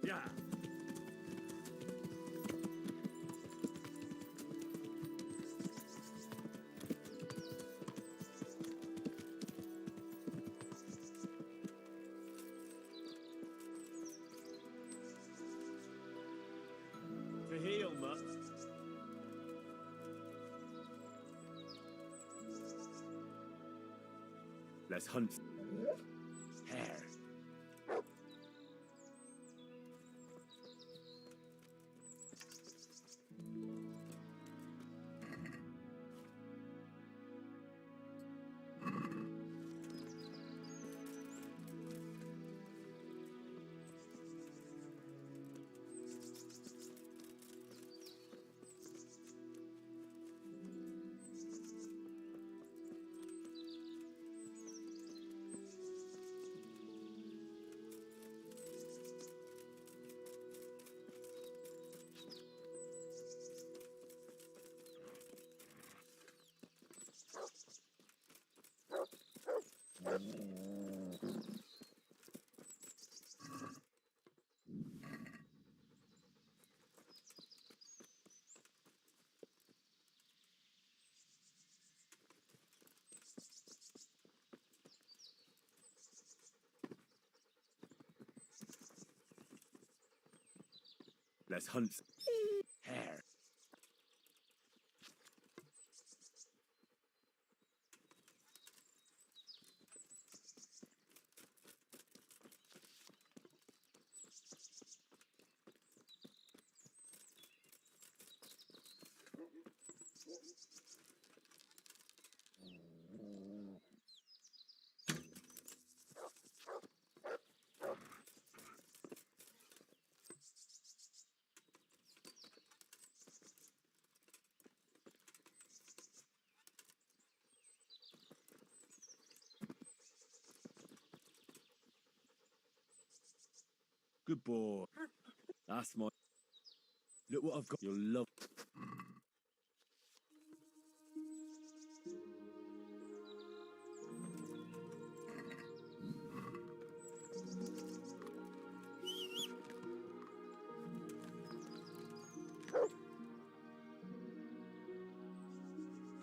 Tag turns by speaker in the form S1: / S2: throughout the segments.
S1: Yeah. To heal, mutt. Let's hunt. Hare. Let's hunt. Hare. Good boy. That's my... Look what I've got. You'll love...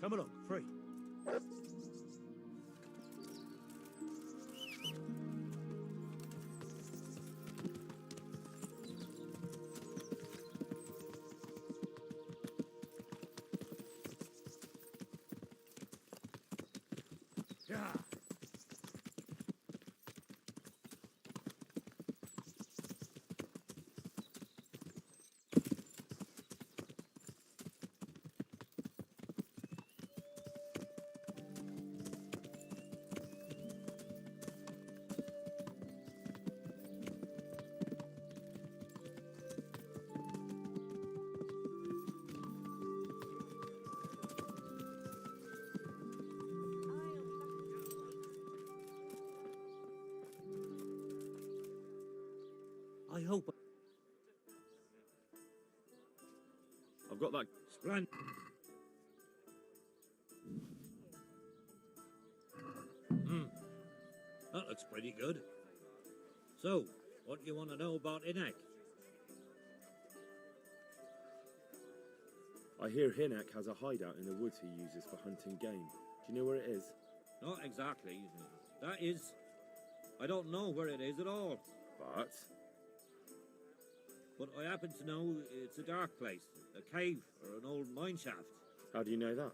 S1: Come along, free. Yeah. I hope I've got that splendid.
S2: That looks pretty good. So, what do you want to know about Hinak?
S1: I hear Hinak has a hideout in the woods he uses for hunting game. Do you know where it is?
S2: Not exactly. That is, I don't know where it is at all. But I happen to know it's a dark place, a cave or an old mine shaft.
S1: How do you know that?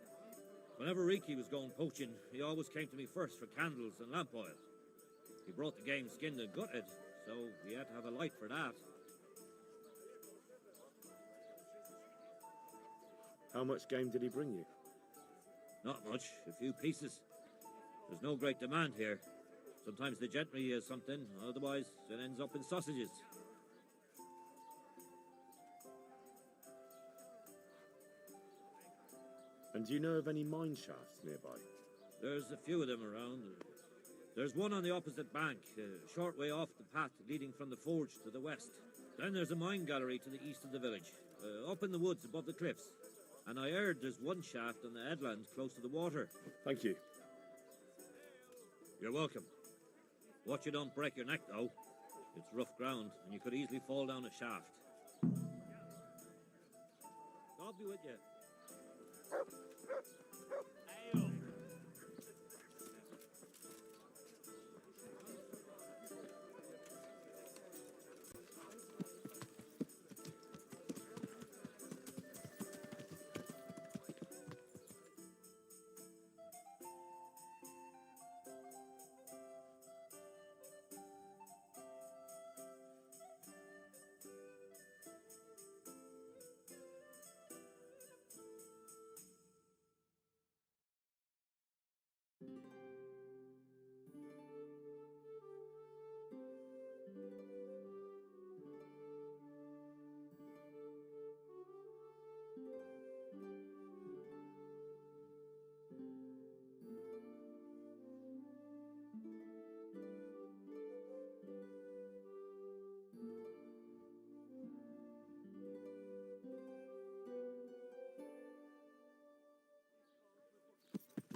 S2: Whenever Riki was going poaching, he always came to me first for candles and lamp oil. He brought the game skinned and gutted, so we had to have a light for that.
S1: How much game did he bring you?
S2: Not much, a few pieces. There's no great demand here. Sometimes the gentry has something, otherwise it ends up in sausages.
S1: And do you know of any mine shafts nearby?
S2: There's a few of them around. There's one on the opposite bank, a short way off the path leading from the forge to the west. Then there's a mine gallery to the east of the village, up in the woods above the cliffs. And I heard there's one shaft on the headland close to the water.
S1: Thank you.
S2: You're welcome. Watch you don't break your neck, though. It's rough ground, and you could easily fall down a shaft. God be with you.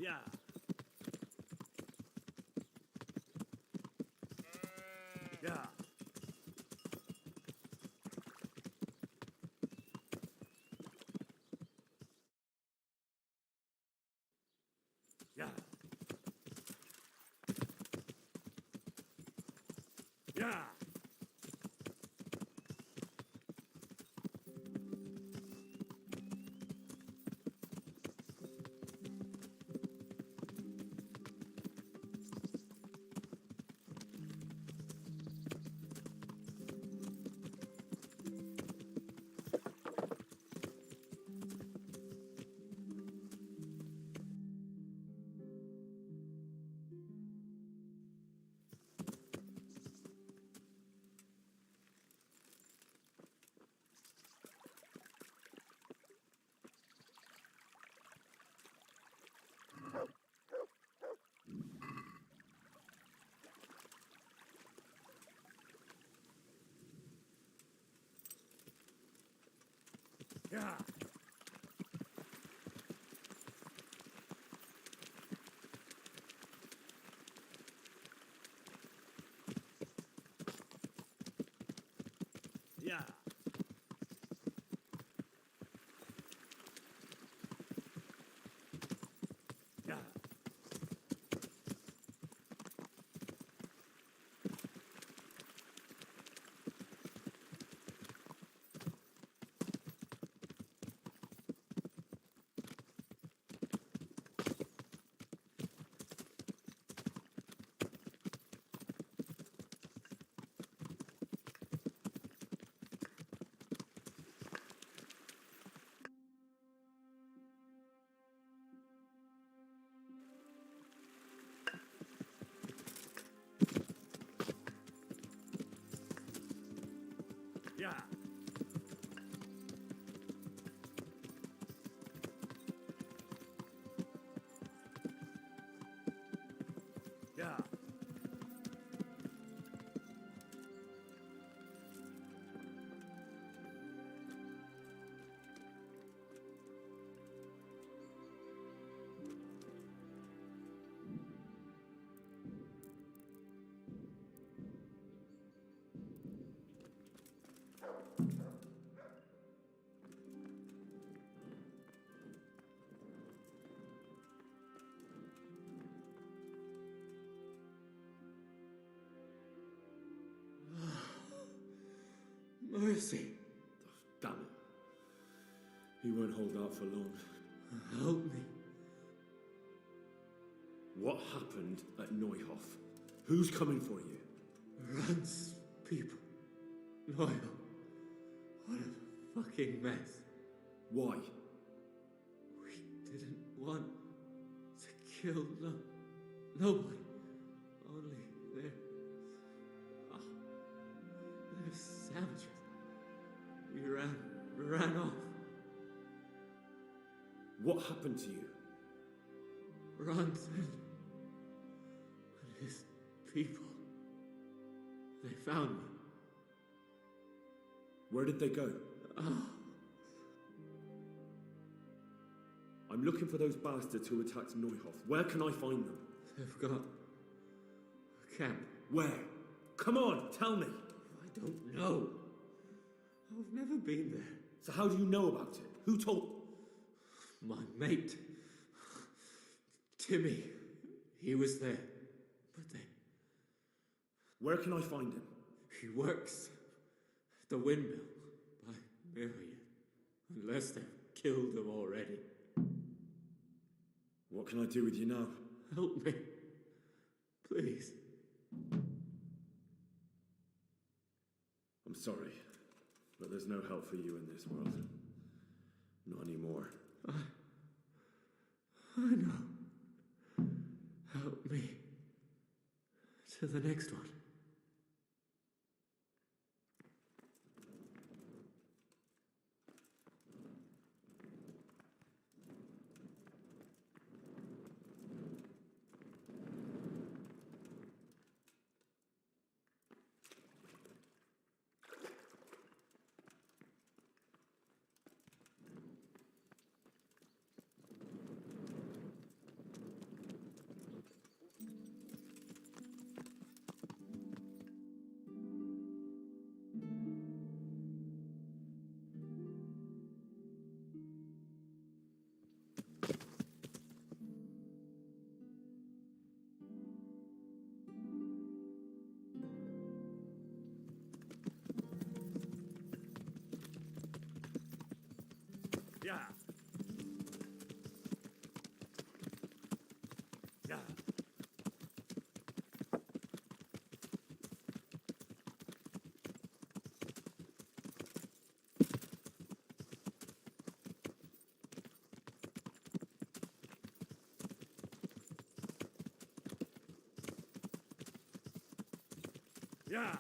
S1: Yeah. Yeah. Yeah. Yeah. Yeah. Yeah. Yeah. Yeah. Yeah.
S3: Mercy.
S1: Damn it. He won't hold out for long.
S3: Help me.
S1: What happened at Neuhof? Who's coming for you?
S3: Rance people. Loyal. What a fucking mess.
S1: Why?
S3: We didn't want to kill nobody. Only they're savages. We ran off.
S1: What happened to you?
S3: Rance and his people. They found me.
S1: Where did they go? I'm looking for those bastards who attacked Neuhof. Where can I find them?
S3: They've got a camp.
S1: Where? Come on, tell me.
S3: don't know. I've never been there.
S4: So how do you know about it? Who told?
S3: My mate, Timmy, he was there. But then
S4: Where can I find him?
S3: he works at the windmill by Marion. Unless they've killed him already.
S4: What can I do with you now?
S3: Help me, please.
S4: I'm sorry, but there's no help for you in this world. Not anymore.
S3: I know. Help me to the next one.
S1: Yeah. Yeah. Yeah.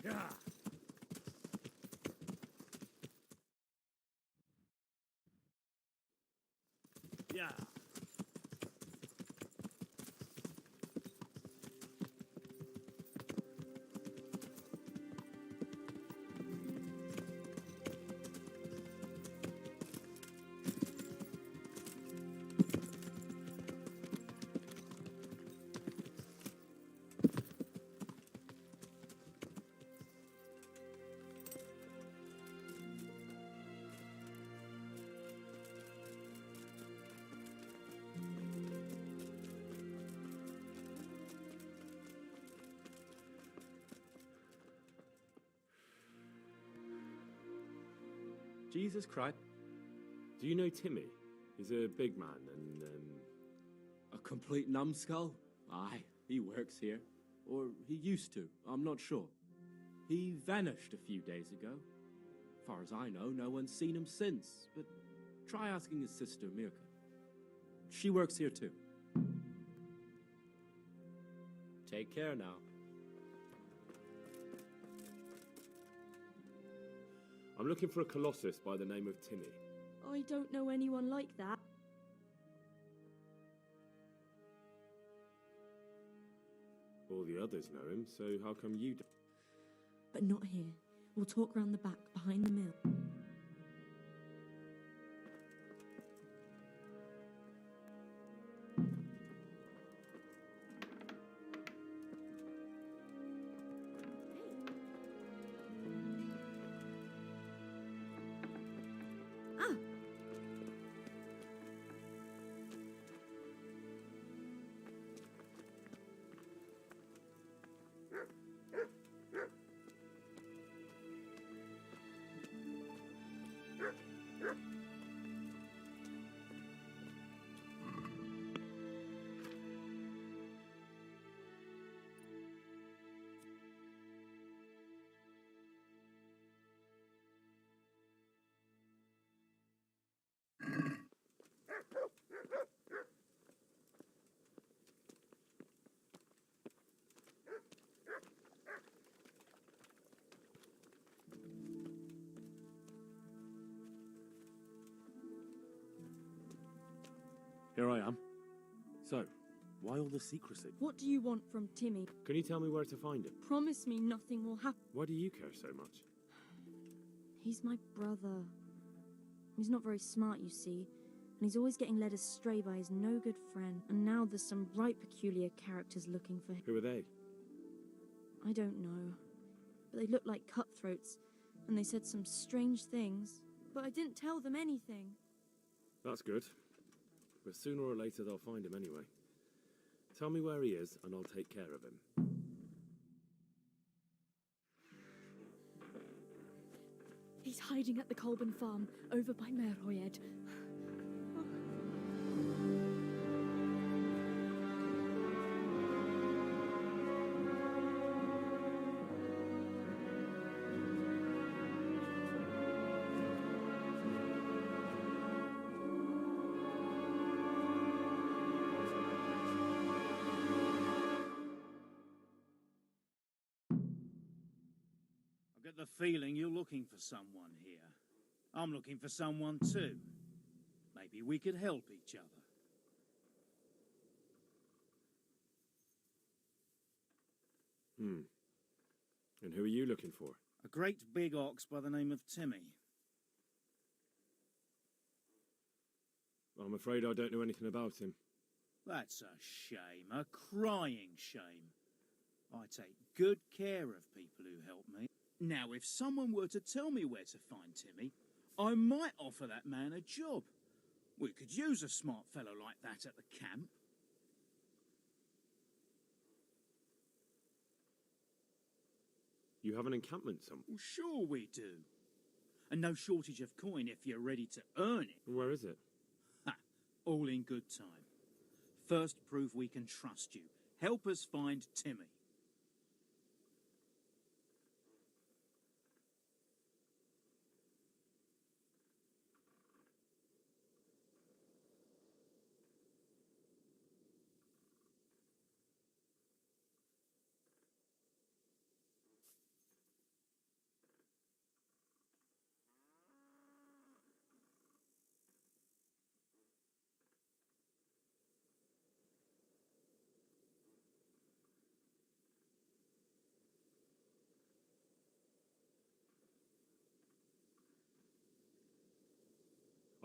S1: Yeah. Yeah.
S5: Jesus Christ. Do you know Timmy? He's a big man and,
S6: A complete numbskull? Aye, he works here. Or he used to, I'm not sure. He vanished a few days ago. Far as I know, no one's seen him since, but try asking his sister, Mirka. She works here too.
S5: take care now. I'm looking for a colossus by the name of Timmy.
S7: I don't know anyone like that.
S5: All the others know him, so how come you don't?
S7: But not here. We'll talk round the back, behind the mill.
S5: Here I am. So, why all the secrecy?
S7: What do you want from Timmy?
S5: Can you tell me where to find him?
S7: Promise me nothing will happen.
S5: Why do you care so much?
S7: He's my brother. He's not very smart, you see, and he's always getting led astray by his no-good friend. And now there's some right peculiar characters looking for him.
S5: Who are they?
S7: I don't know, but they looked like cutthroats, and they said some strange things, but I didn't tell them anything.
S5: That's good. But sooner or later they'll find him anyway. Tell me where he is, and I'll take care of him.
S8: He's hiding at the Colburn farm, over by Merhoyed.
S9: I get the feeling you're looking for someone here. I'm looking for someone too. Maybe we could help each other.
S5: And who are you looking for?
S9: A great big ox by the name of Timmy.
S5: I'm afraid I don't know anything about him.
S9: That's a shame, a crying shame. I take good care of people who help me. Now, if someone were to tell me where to find Timmy, I might offer that man a job. We could use a smart fellow like that at the camp.
S5: You have an encampment somewhere?
S9: Well, sure we do. And no shortage of coin if you're ready to earn it.
S5: Where is it?
S9: Ha! All in good time. First, prove we can trust you. Help us find Timmy.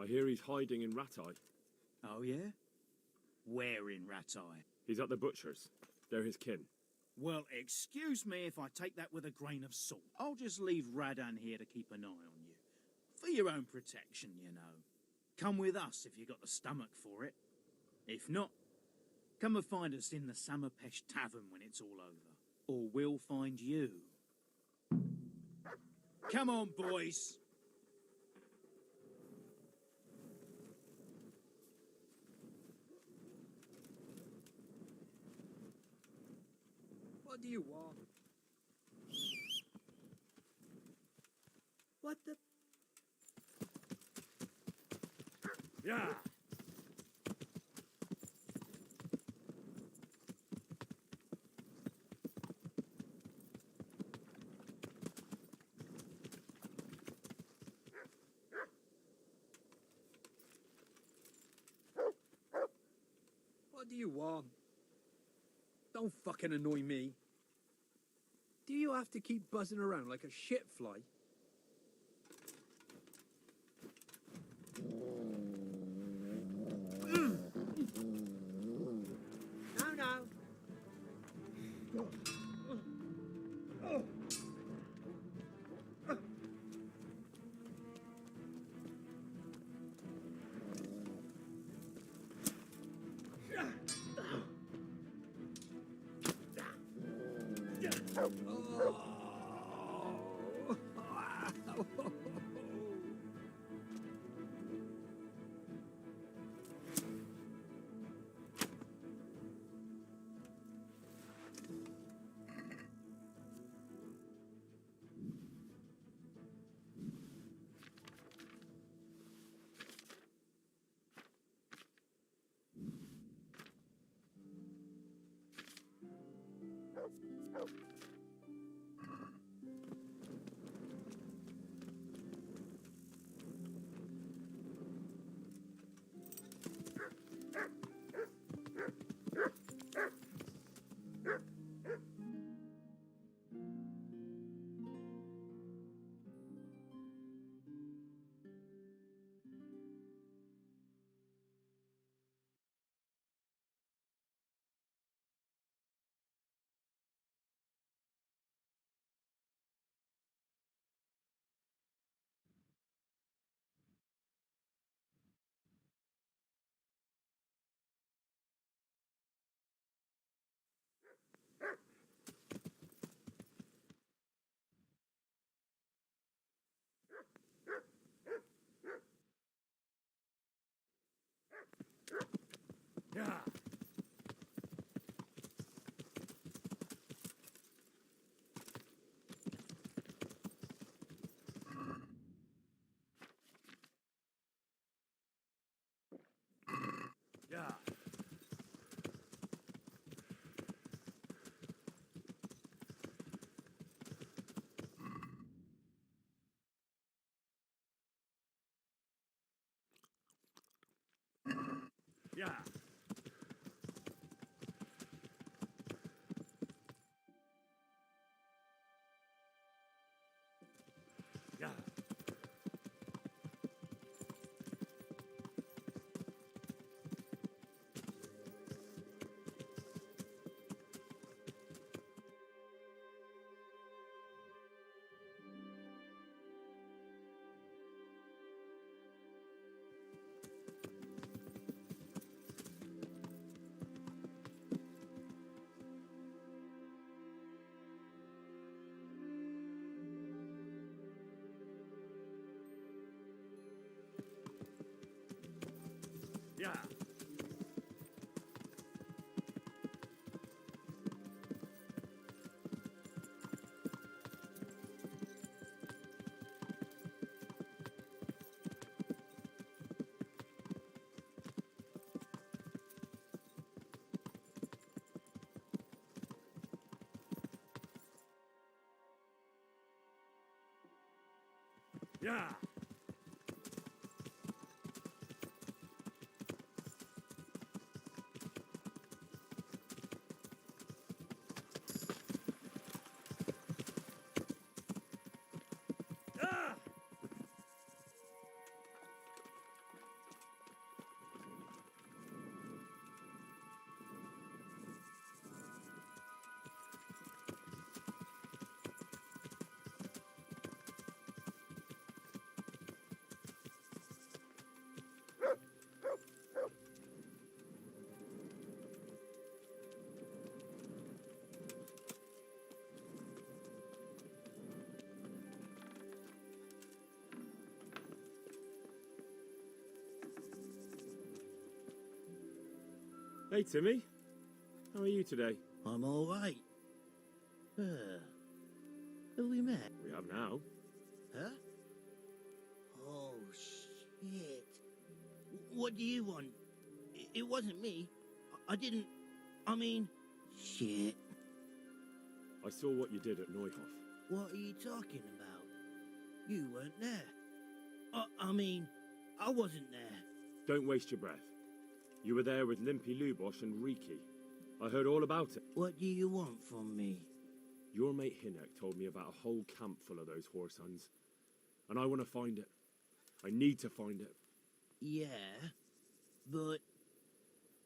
S5: I hear he's hiding in Ratai.
S9: Oh, yeah? Where in Ratai?
S5: He's at the butcher's. They're his kin.
S9: Well, excuse me if I take that with a grain of salt. I'll just leave Radan here to keep an eye on you. For your own protection, you know. Come with us if you got the stomach for it. If not, come and find us in the Samapesh Tavern when it's all over. Or we'll find you. Come on, boys!
S10: What do you want? What the?
S5: Yeah!
S10: What do you want? Don't fucking annoy me. Do you have to keep buzzing around like a shit fly? No, no.
S1: Yeah. Yeah. Yeah. Yeah. Ah!
S5: Hey, Timmy. How are you today?
S11: I'm all right. Have we met?
S5: We have now.
S11: Huh? Oh, shit. What do you want? It wasn't me. I didn't... I mean... Shit.
S5: I saw what you did at Neuhof.
S11: What are you talking about? You weren't there. I mean, I wasn't there.
S5: Don't waste your breath. You were there with Limpy Lubosh and Riki. I heard all about it.
S11: What do you want from me?
S5: Your mate Hinek told me about a whole camp full of those horse huns. And I want to find it. I need to find it.
S11: Yeah, but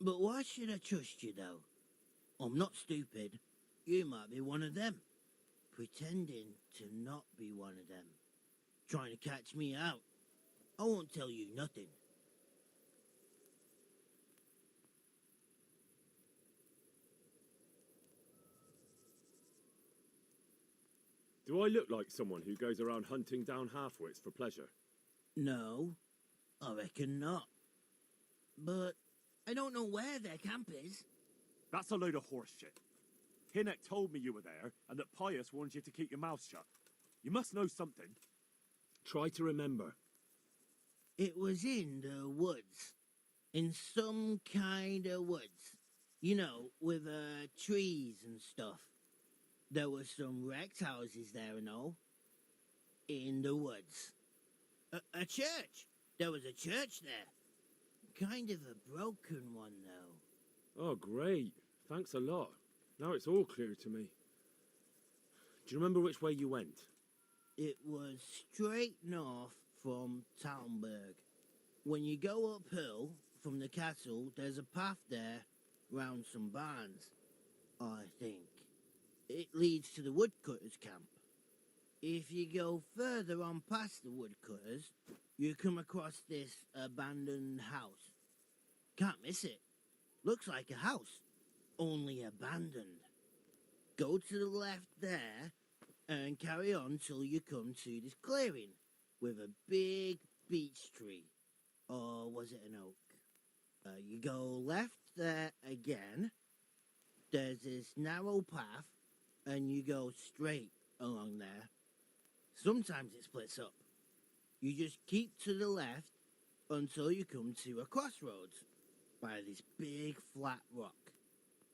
S11: why should I trust you, though? I'm not stupid. You might be one of them. Pretending to not be one of them. Trying to catch me out. I won't tell you nothing.
S5: Do I look like someone who goes around hunting down half-wits for pleasure?
S11: No, I reckon not. But I don't know where their camp is.
S1: That's a load of horse shit. Hinek told me you were there, and that Pius warned you to keep your mouth shut. You must know something.
S5: Try to remember.
S11: It was in the woods. In some kind of woods. You know, with trees and stuff. There were some wrecked houses there and all. In the woods. A church. There was a church there. Kind of a broken one, though.
S5: Oh, great. Thanks a lot. Now it's all clear to me. Do you remember which way you went?
S11: It was straight north from Talmberg. When you go uphill from the castle, there's a path there round some barns, I think. It leads to the woodcutters' camp. If you go further on past the woodcutters, you come across this abandoned house. Can't miss it. Looks like a house, only abandoned. Go to the left there and carry on till you come to this clearing with a big beech tree. Or was it an oak? You go left there again. There's this narrow path and you go straight along there. Sometimes it splits up. You just keep to the left until you come to a crossroads by this big flat rock.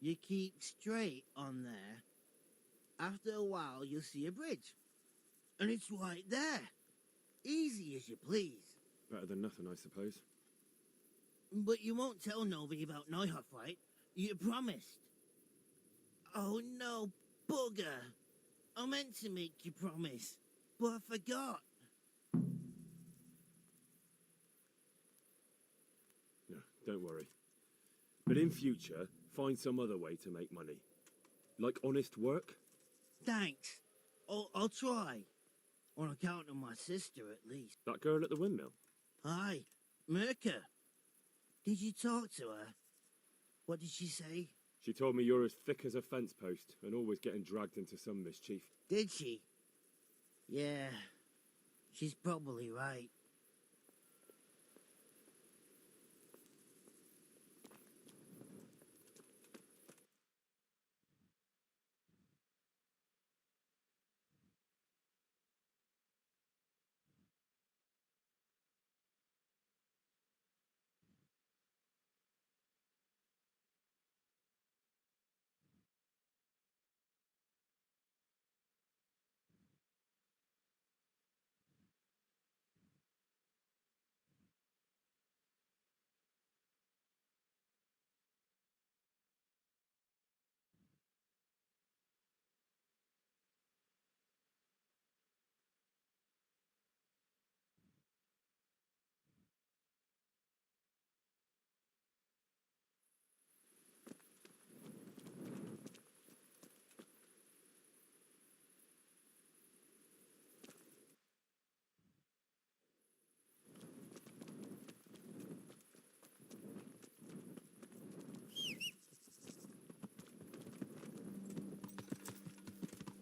S11: You keep straight on there. After a while, you'll see a bridge. And it's right there. Easy as you please.
S5: Better than nothing, I suppose.
S11: But you won't tell nobody about Neuhoff, right? You promised. Oh no, bugger. I meant to make you promise, but I forgot.
S5: No, don't worry. But in future, find some other way to make money. Like honest work?
S11: Thanks. I'll try. On account of my sister, at least.
S5: That girl at the windmill?
S11: Hi, Mirka. Did you talk to her? What did she say?
S5: She told me you're as thick as a fence post and always getting dragged into some mischief.
S11: Did she? Yeah, she's probably right.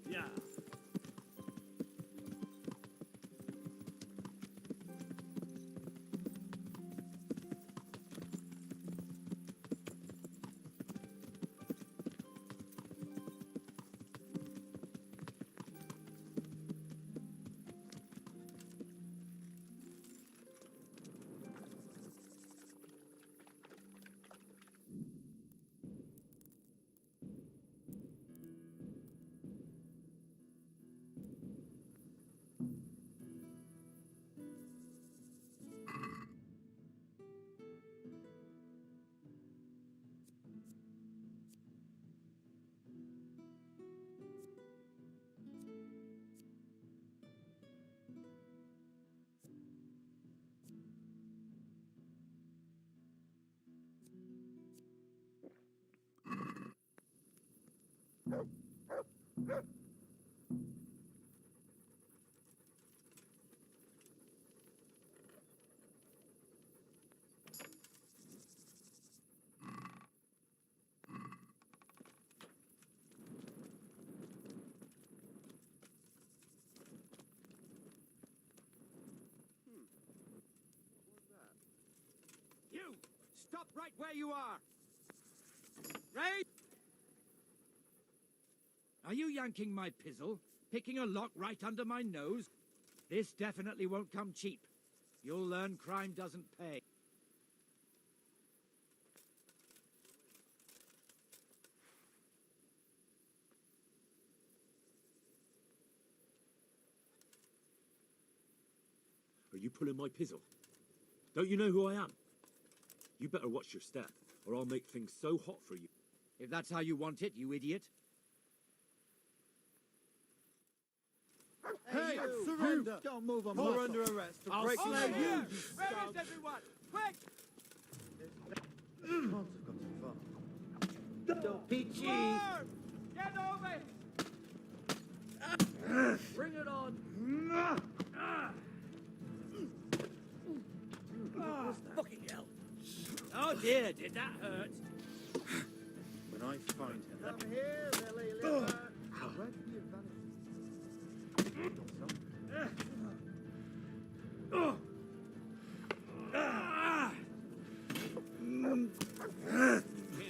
S1: Yeah.
S2: You! Stop right where you are! Ray! Are you yanking my pizzle? Picking a lock right under my nose? This definitely won't come cheap. You'll learn crime doesn't pay.
S1: Are you pulling my pizzle? Don't you know who I am? You better watch your step, or I'll make things so hot for you.
S2: If that's how you want it, you idiot.
S12: Hey, surrender! Don't move on. You're under arrest for breaking the law.
S2: Where is everyone? Quick!
S12: Can't have gone too far.
S11: Don't be cheap.
S2: Forward! Get over it! Bring it on! Fucking hell! Oh dear, did that hurt?
S9: When I find her...
S12: Come here, Lily Liver. Where did you vanish?
S6: Can't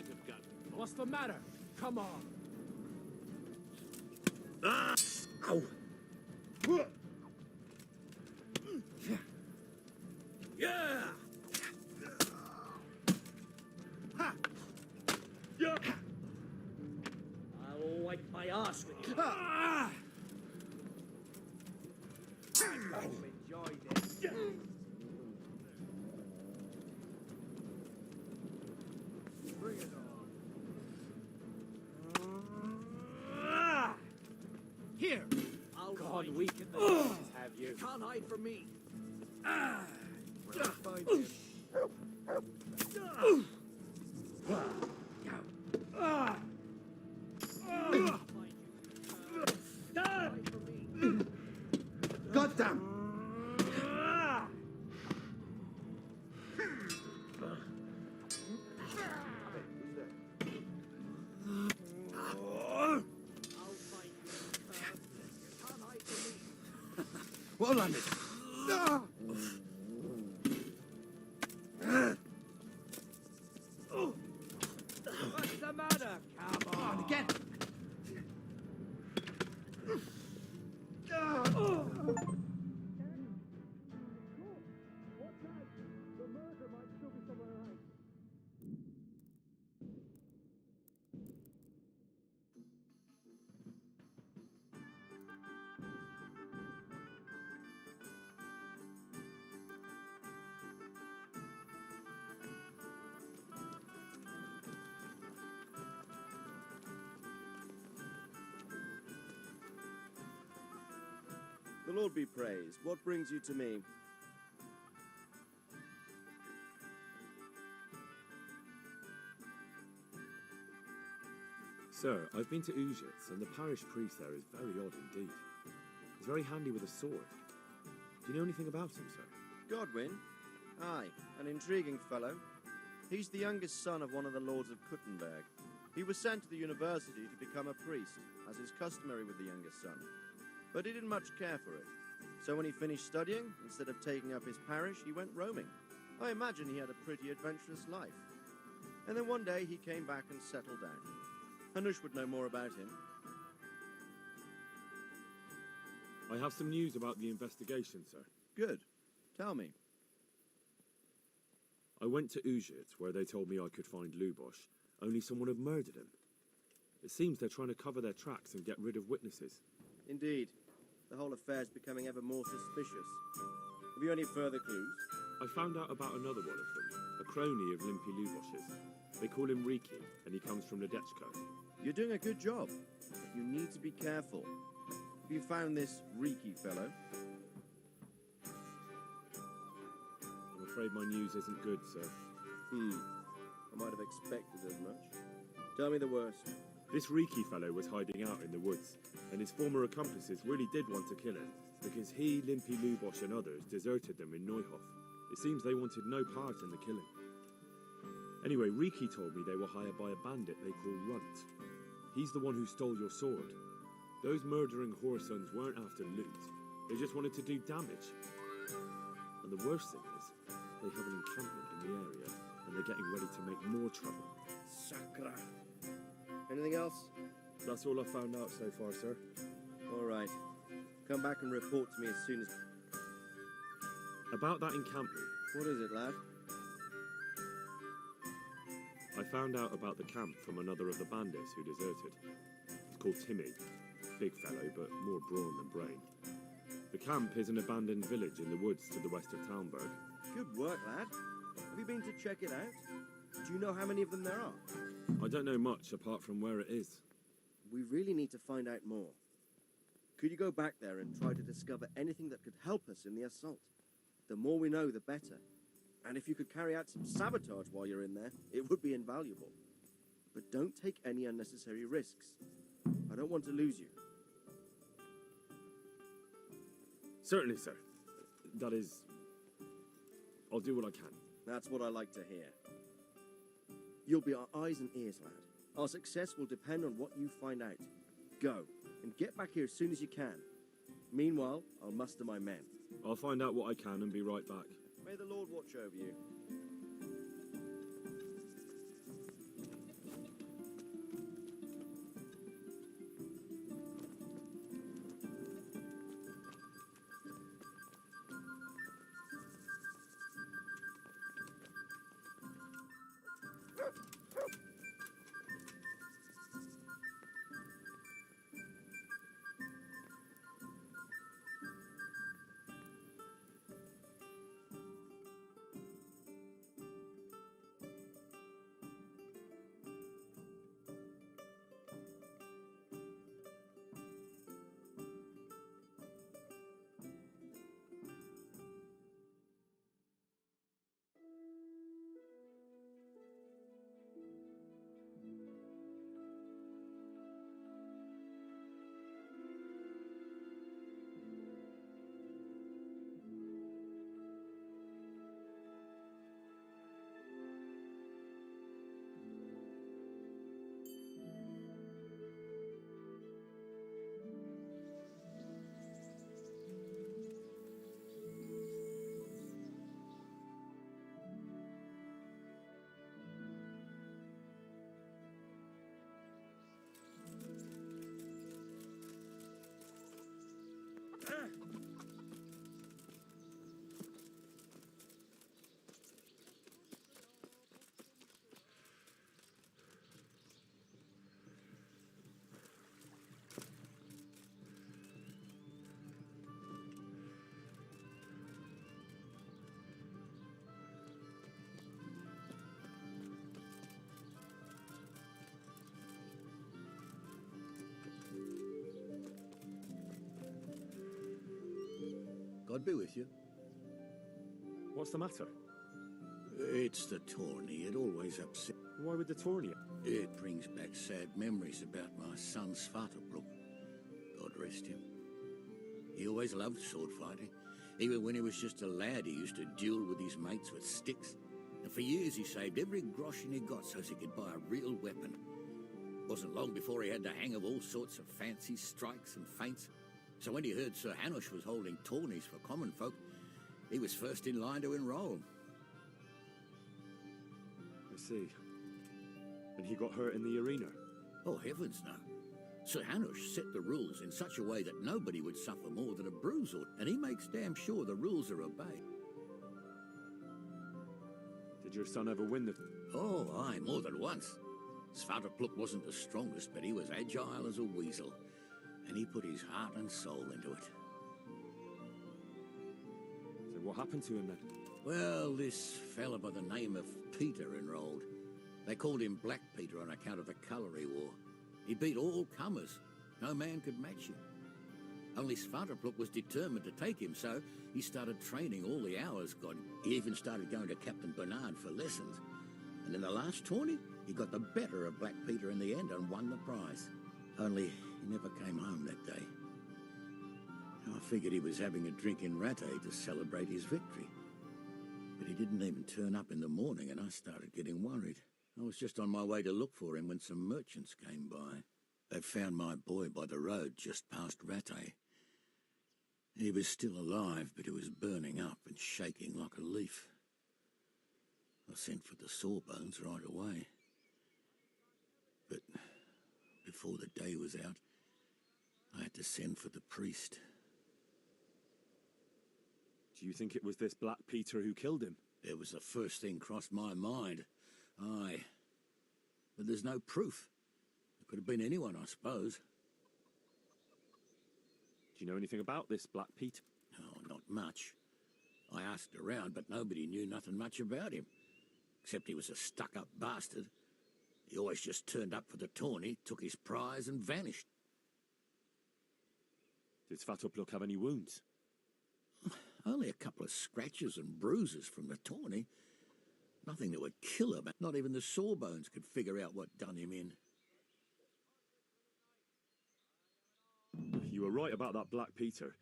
S6: have got it. What's the matter? Come on.
S1: Ow!
S2: Yeah! I'll wipe my ass with you. Enjoy this.
S9: Here!
S6: God, we can have you.
S10: Can't hide from me.
S12: Where I find him. God damn! Well landed.
S10: What's the matter? Come on.
S9: Again!
S13: The Lord be praised. What brings you to me?
S5: Sir, I've been to Ujits, and the parish priest there is very odd indeed. He's very handy with a sword. Do you know anything about him, sir?
S13: Godwin? Aye, an intriguing fellow. He's the youngest son of one of the lords of Kuttenberg. He was sent to the university to become a priest, as is customary with the youngest son. But he didn't much care for it. So when he finished studying, instead of taking up his parish, he went roaming. I imagine he had a pretty adventurous life. And then one day he came back and settled down. Hanush would know more about him.
S5: I have some news about the investigation, sir.
S13: Good. Tell me.
S5: I went to Ujits, where they told me I could find Lubosh, only someone had murdered him. It seems they're trying to cover their tracks and get rid of witnesses.
S13: Indeed. The whole affair is becoming ever more suspicious. Have you any further clues?
S5: I found out about another one of them, a crony of Limpy Lubosh's. They call him Riki, and he comes from Nadechko.
S13: You're doing a good job, but you need to be careful. Have you found this Riki fellow?
S5: I'm afraid my news isn't good, sir.
S13: I might have expected as much. Tell me the worst.
S5: This Riki fellow was hiding out in the woods, and his former accomplices really did want to kill him, because he, Limpy Lubosh and others deserted them in Neuhof. It seems they wanted no part in the killing. Anyway, Riki told me they were hired by a bandit they call Runt. He's the one who stole your sword. Those murdering whoresons weren't after loot. They just wanted to do damage. And the worst thing is, they have an encampment in the area, and they're getting ready to make more trouble.
S13: Sakra. Anything else?
S5: That's all I found out so far, sir.
S13: All right. Come back and report to me as soon as...
S5: About that encampment.
S13: What is it, lad?
S5: I found out about the camp from another of the bandits who deserted. It's called Timmy. Big fellow, but more brawn than brain. The camp is an abandoned village in the woods to the west of Talmberg.
S13: Good work, lad. Have you been to check it out? Do you know how many of them there are?
S5: I don't know much apart from where it is.
S13: We really need to find out more. Could you go back there and try to discover anything that could help us in the assault? The more we know, the better. And if you could carry out some sabotage while you're in there, it would be invaluable. But don't take any unnecessary risks. I don't want to lose you.
S5: Certainly, sir. That is... I'll do what I can.
S13: That's what I like to hear. You'll be our eyes and ears, lad. Our success will depend on what you find out. Go, and get back here as soon as you can. Meanwhile, I'll muster my men.
S5: I'll find out what I can and be right back.
S13: May the Lord watch over you.
S14: God be with you.
S1: What's the matter?
S14: It's the tourney. It always upsets.
S1: Why would the tourney?
S14: It brings back sad memories about my son Svartalfur. God rest him. He always loved sword fighting. Even when he was just a lad, he used to duel with his mates with sticks. And for years he saved every groschen he got so as he could buy a real weapon. Wasn't long before he had the hang of all sorts of fancy strikes and feints. So when he heard Sir Hanush was holding tourneys for common folk, he was first in line to enroll.
S1: I see. And he got hurt in the arena?
S14: Oh, heavens no. Sir Hanush set the rules in such a way that nobody would suffer more than a bruise, and he makes damn sure the rules are obeyed.
S1: Did your son ever win the...
S14: Oh, aye, more than once. Svartalfur wasn't the strongest, but he was agile as a weasel. And he put his heart and soul into it.
S1: So what happened to him then?
S14: Well, this fella by the name of Peter enrolled. They called him Black Peter on account of the colour he wore. He beat all comers. No man could match him. Only Svartalfur was determined to take him, so he started training all the hours God. He even started going to Captain Bernard for lessons. And in the last tourney, he got the better of Black Peter in the end and won the prize. Only he never came home that day. I figured he was having a drink in Rattay to celebrate his victory. But he didn't even turn up in the morning, and I started getting worried. I was just on my way to look for him when some merchants came by. They found my boy by the road just past Rattay. He was still alive, but he was burning up and shaking like a leaf. I sent for the sawbones right away. But before the day was out, I had to send for the priest.
S1: Do you think it was this Black Peter who killed him?
S14: It was the first thing crossed my mind. Aye. But there's no proof. It could have been anyone, I suppose.
S1: Do you know anything about this Black Peter?
S14: Oh, not much. I asked around, but nobody knew nothing much about him. Except he was a stuck-up bastard. He always just turned up for the tourney, took his prize and vanished.
S1: Did Svartalfur have any wounds?
S14: Only a couple of scratches and bruises from the tourney. Nothing that would kill him. Not even the sawbones could figure out what done him in.
S1: You were right about that Black Peter.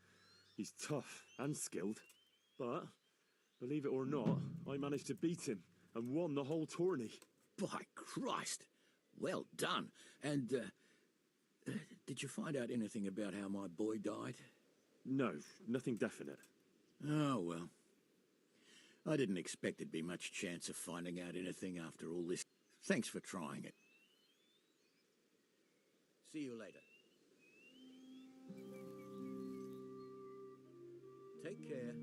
S1: He's tough and skilled. But, believe it or not, I managed to beat him and won the whole tourney.
S14: By Christ! Well done. And, did you find out anything about how my boy died?
S1: No, nothing definite.
S14: Oh, well. I didn't expect there'd be much chance of finding out anything after all this. Thanks for trying it. See you later. Take care.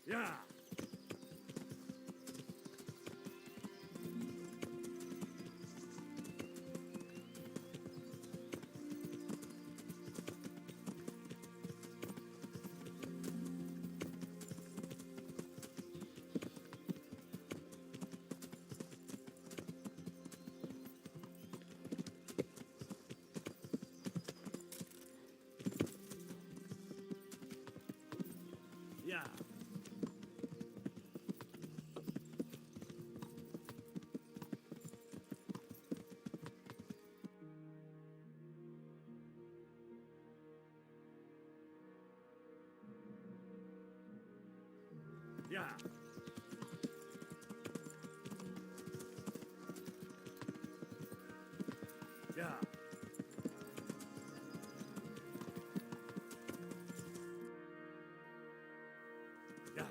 S1: Yeah. Yeah. Yeah. Yeah. Yeah.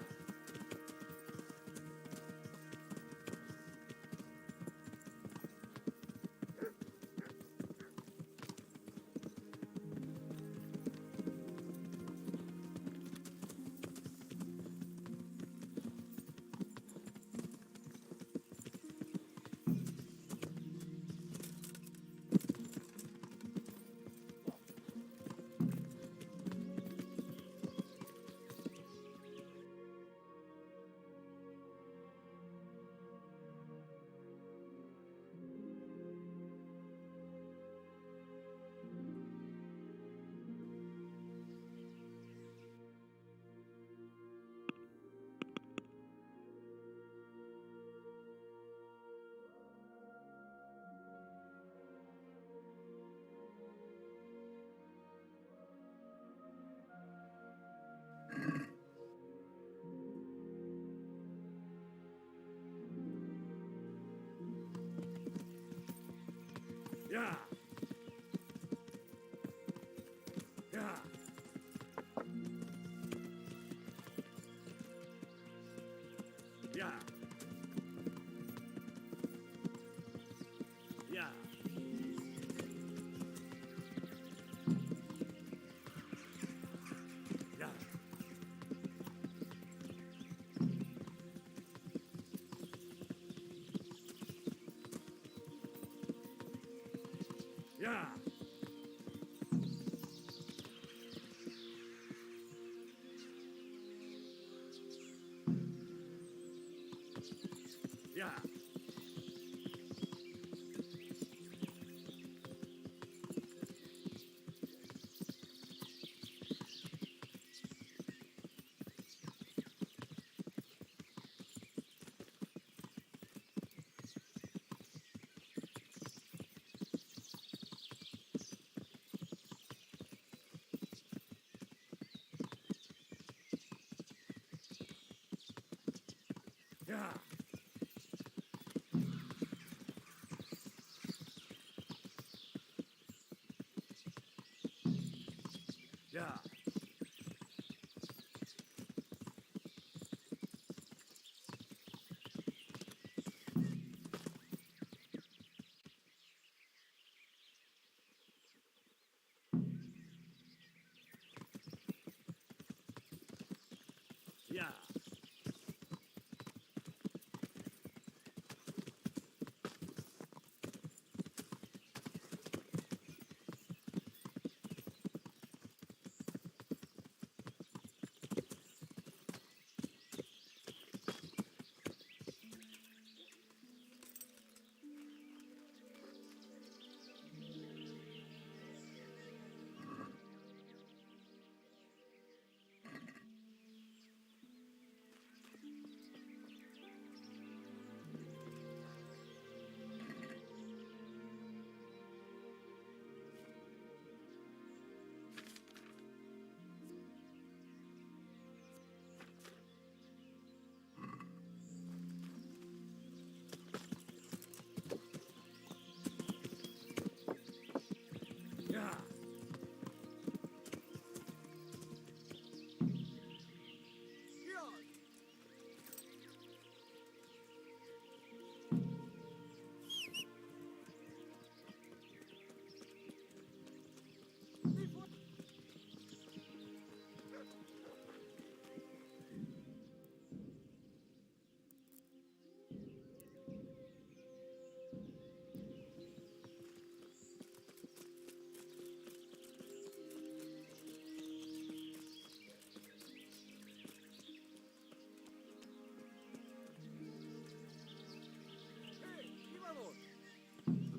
S1: Yeah. Yeah. Yeah. Yeah. Yeah. Yeah. Yeah. Yeah. Yeah. Yeah.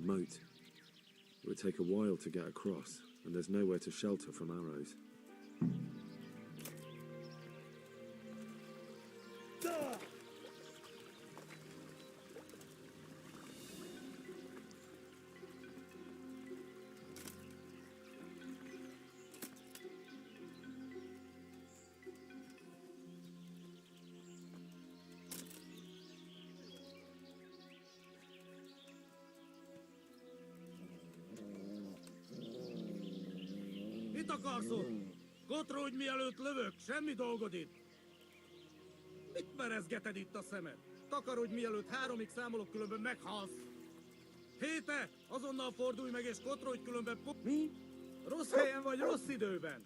S5: moat. It would take a while to get across, and there's nowhere to shelter from arrows.
S2: Mit akarsz ott? Kotródj, mielőtt lövök, semmi dolgod itt! Mit merezgeted itt a szemed? Takarodj, mielőtt 3-ig számolok, különben meghalsz! Héte, azonnal fordulj meg és kotródj, különben Mi? Rossz helyen vagy rossz időben!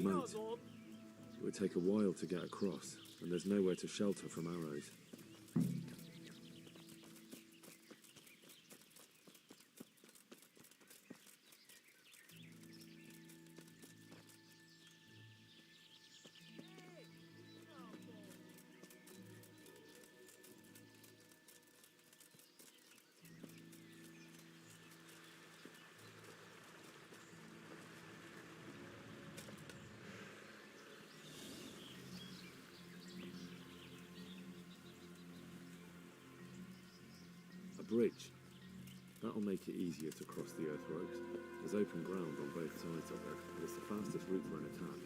S5: Moat. It would take a while to get across, and there's nowhere to shelter from arrows. Bridge. That'll make it easier to cross the earth ropes. There's open ground on both sides of it, but it's the fastest route for an attack.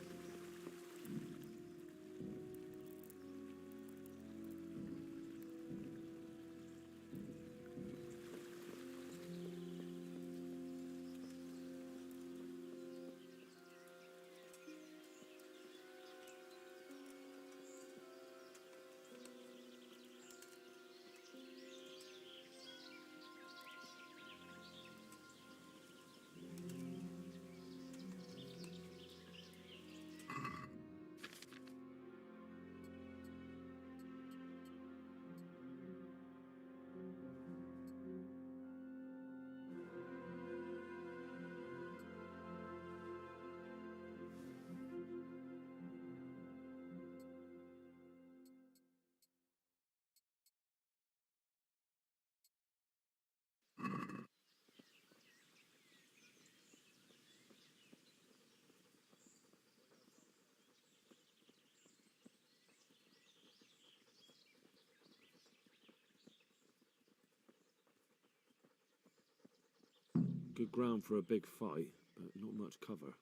S5: Good ground for a big fight, but not much cover.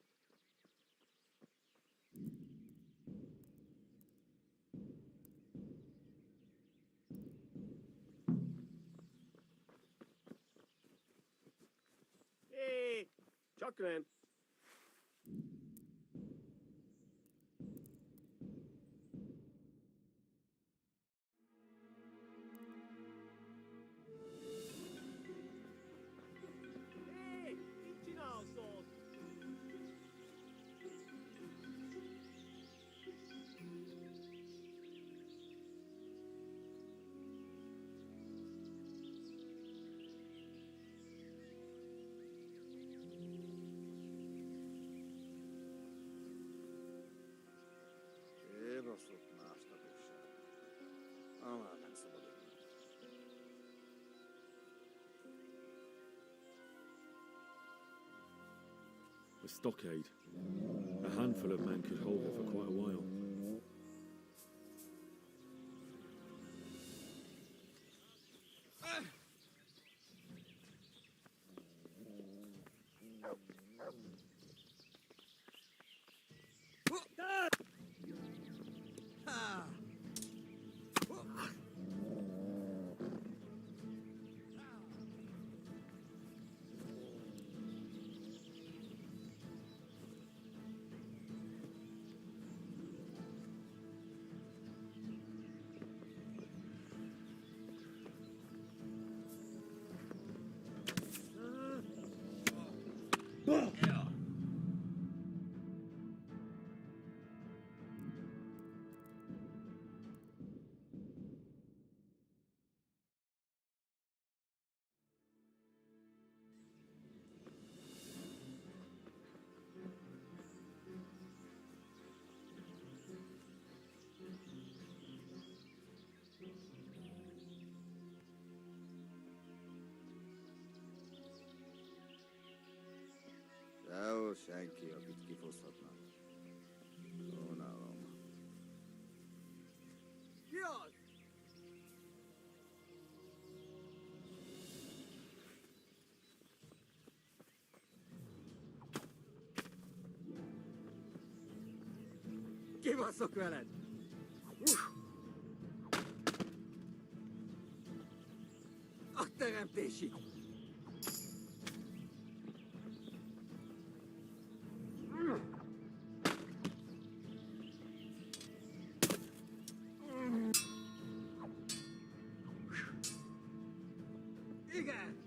S15: Hey, chocolate.
S5: A stockade. A handful of men could hold it for quite a while.
S16: Arról senki, akit kifoszthatnak. Unalom.
S10: Ki az? Kibaszok veled! A teremtési! Igen!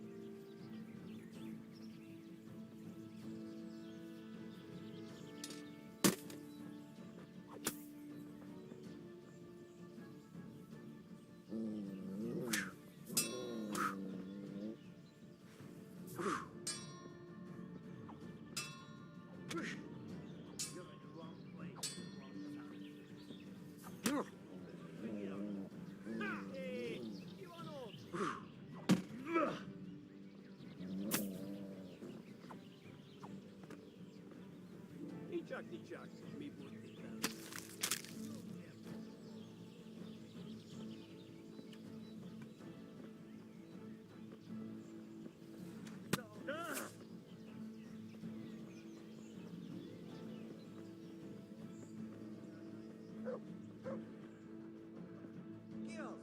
S15: Nincsak, mi buddhitál?
S10: Ki az?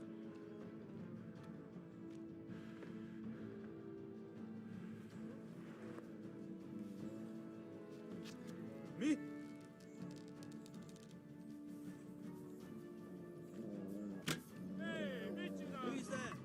S10: Mi?
S9: Who's there?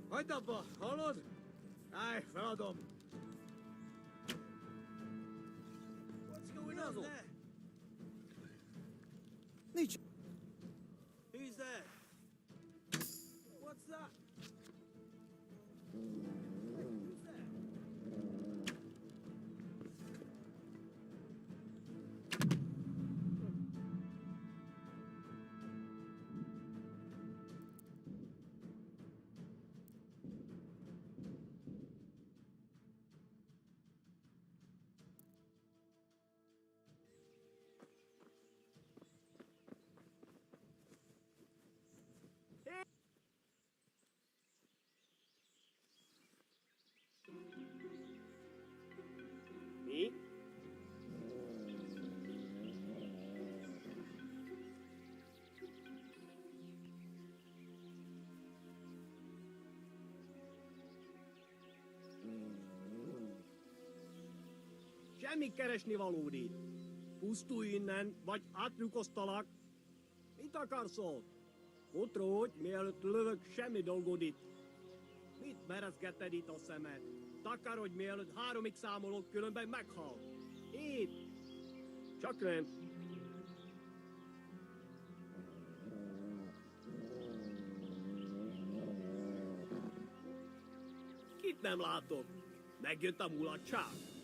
S10: Hagyd abba, hallod? Állj, feladom! What's going on there? Nincs. Who's there? What's that? Who's there?
S15: Mi? Semmi keresni valód itt. Pusztulj innen, vagy átnyugosztalak. Mit akarsz ott? Kotródj, mielőtt lövök, semmi dolgod itt. Mit merezgeted itt a szemed? Takarodj, mielőtt 3-ig számolok, különben meghal. Itt! Csak nem. Kit nem látok? Megjött a mulatság.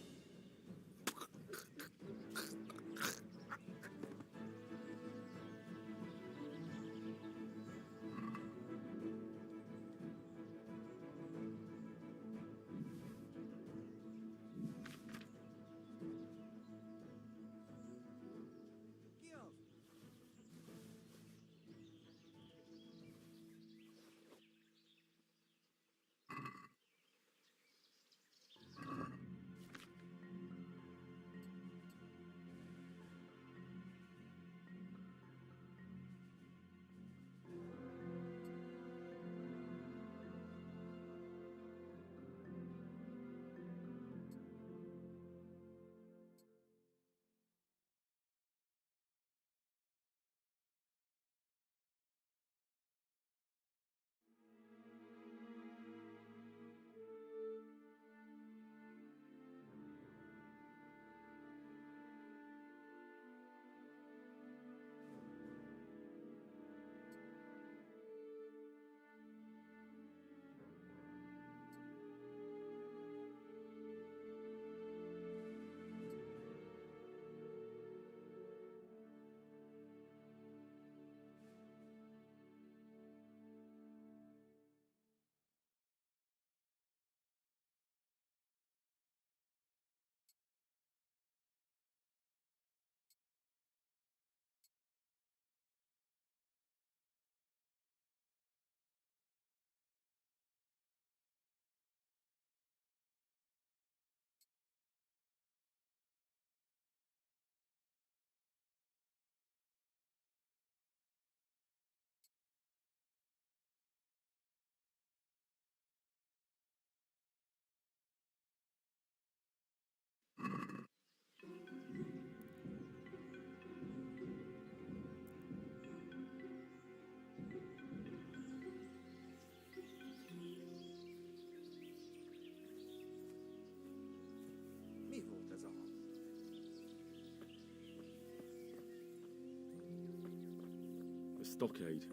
S5: stockade.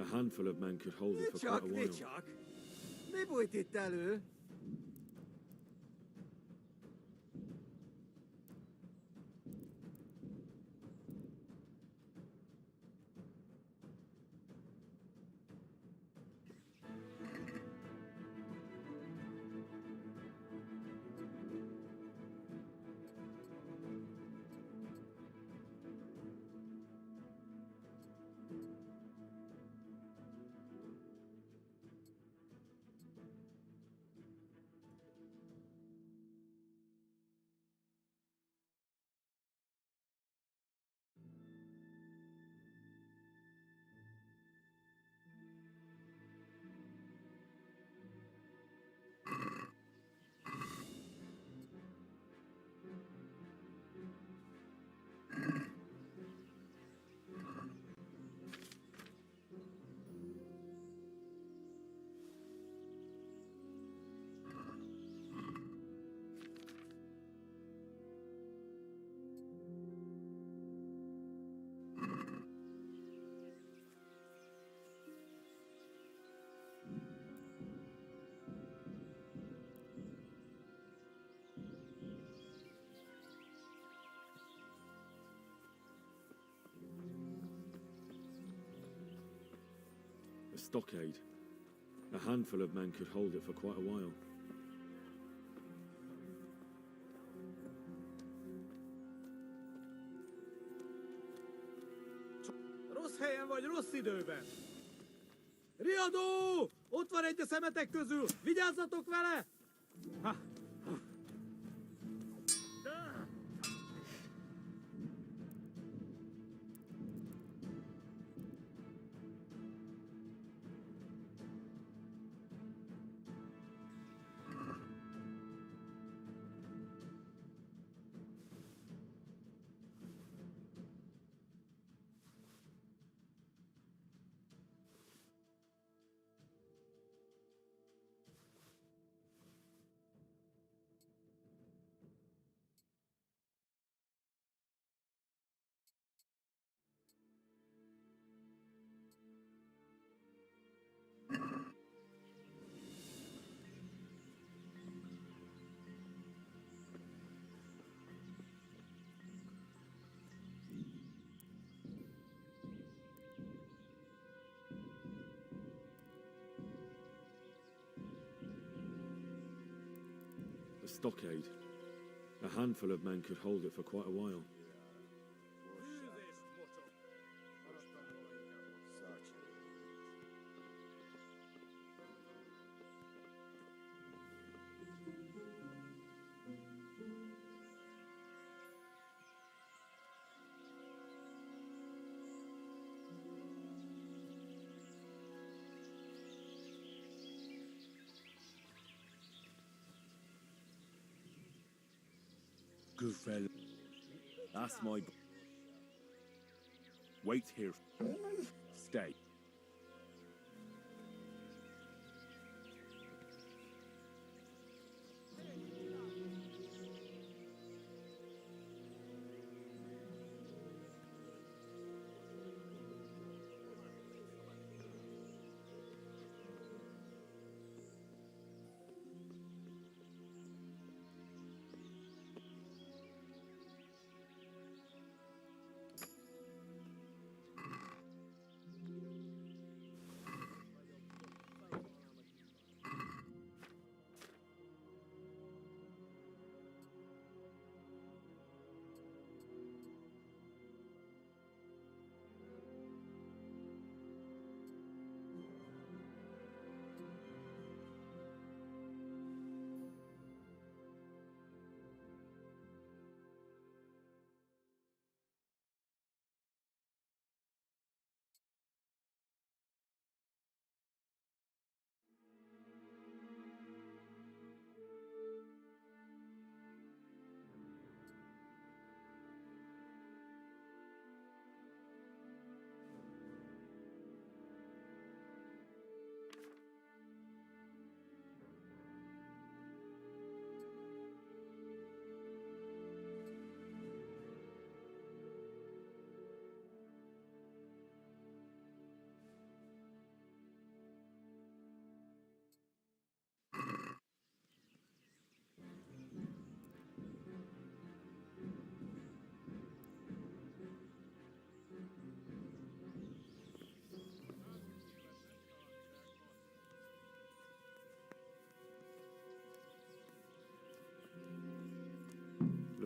S5: A handful of men could hold it for quite a while.
S12: Csak! Mi bújt itt elő?
S5: A stockade. A handful of men could hold it for quite a while.
S12: Rossz helyen vagy, rossz időben! Riadó! Ott van egy a szemetek közül! Vigyázzatok vele! Ha.
S5: A stockade. A handful of men could hold it for quite a while.
S1: Good fellow. That's my... Wait here. Stay.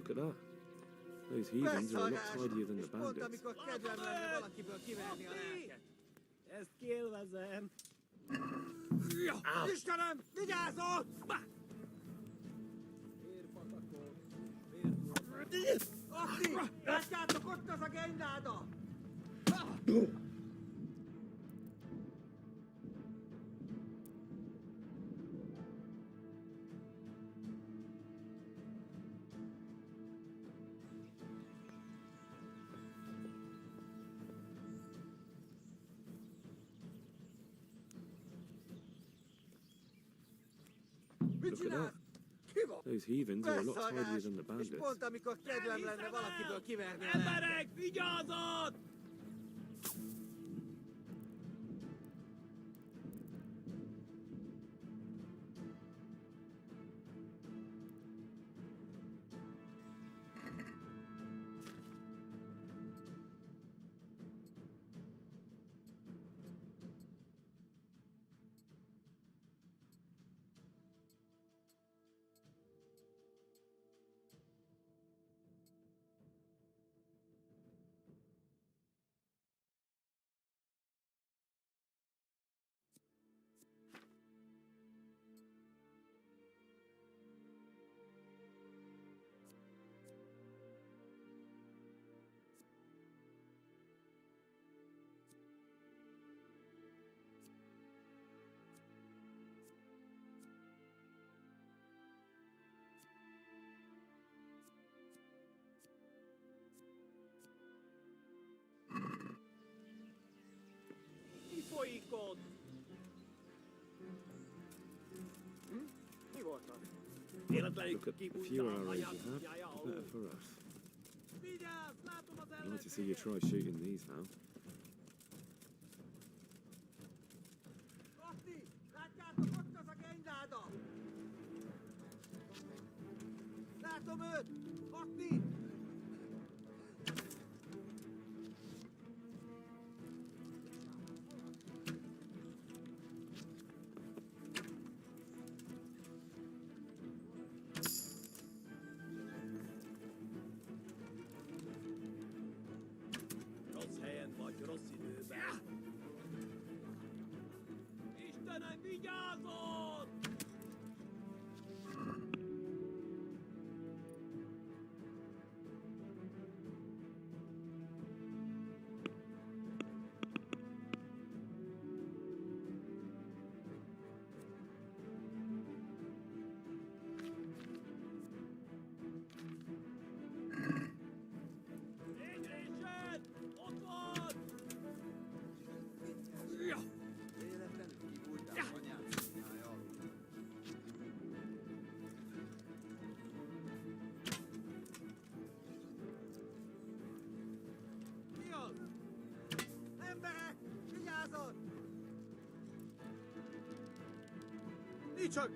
S5: Look at that. Those heathens are a lot tidier than the bandits.
S15: amikor kedvem lenne valakiből kiverni a lelket. Ezt kiélvezem. Istenem, vigyázzon! Akti! Látjátok, ott az a genyláda!
S5: Look at that. Those heathens are a lot tidier than the bandits.
S15: És pont amikor kedvem lenne valakiből kiverni a lelket. Emberek, vigyázzat! Mi folyik ott? Mi volt az? Véletlenül
S5: Look at the fewer arrows you have, the better for us.
S15: Vigyázz, látom az
S5: I'd like to see you try shooting these now.
S15: Akti, látjátok, ott az a genyláda! Látom őt! Akti! Rossz helyen vagy, rossz időben. Istenem, vigyázzon! Égrésen! Ott van! Véletlenül kibújtál anyád színája alul. Mi az? Emberek! Vigyázzon!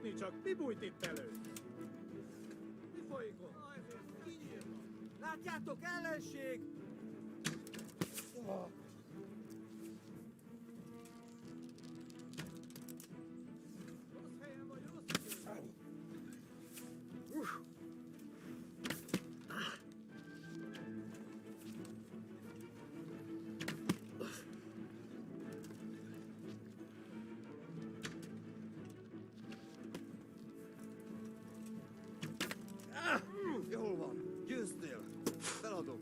S15: Nicsak, mi bújt itt elő? Mi folyik ott? Látjátok, ellenség! Rossz helyen vagy, rossz időben. Jól van, győztél. Feladom.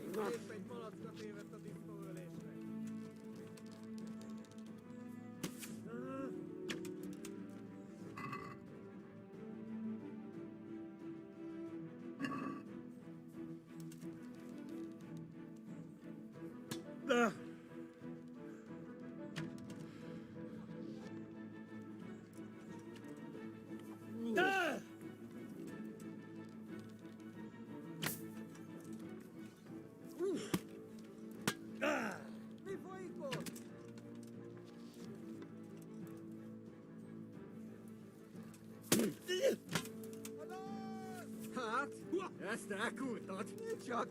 S15: Itt épp egy malacka tévedt a diszkóölésre. Mi folyik ott? Hát, ezt elkúrtad? Nicsak.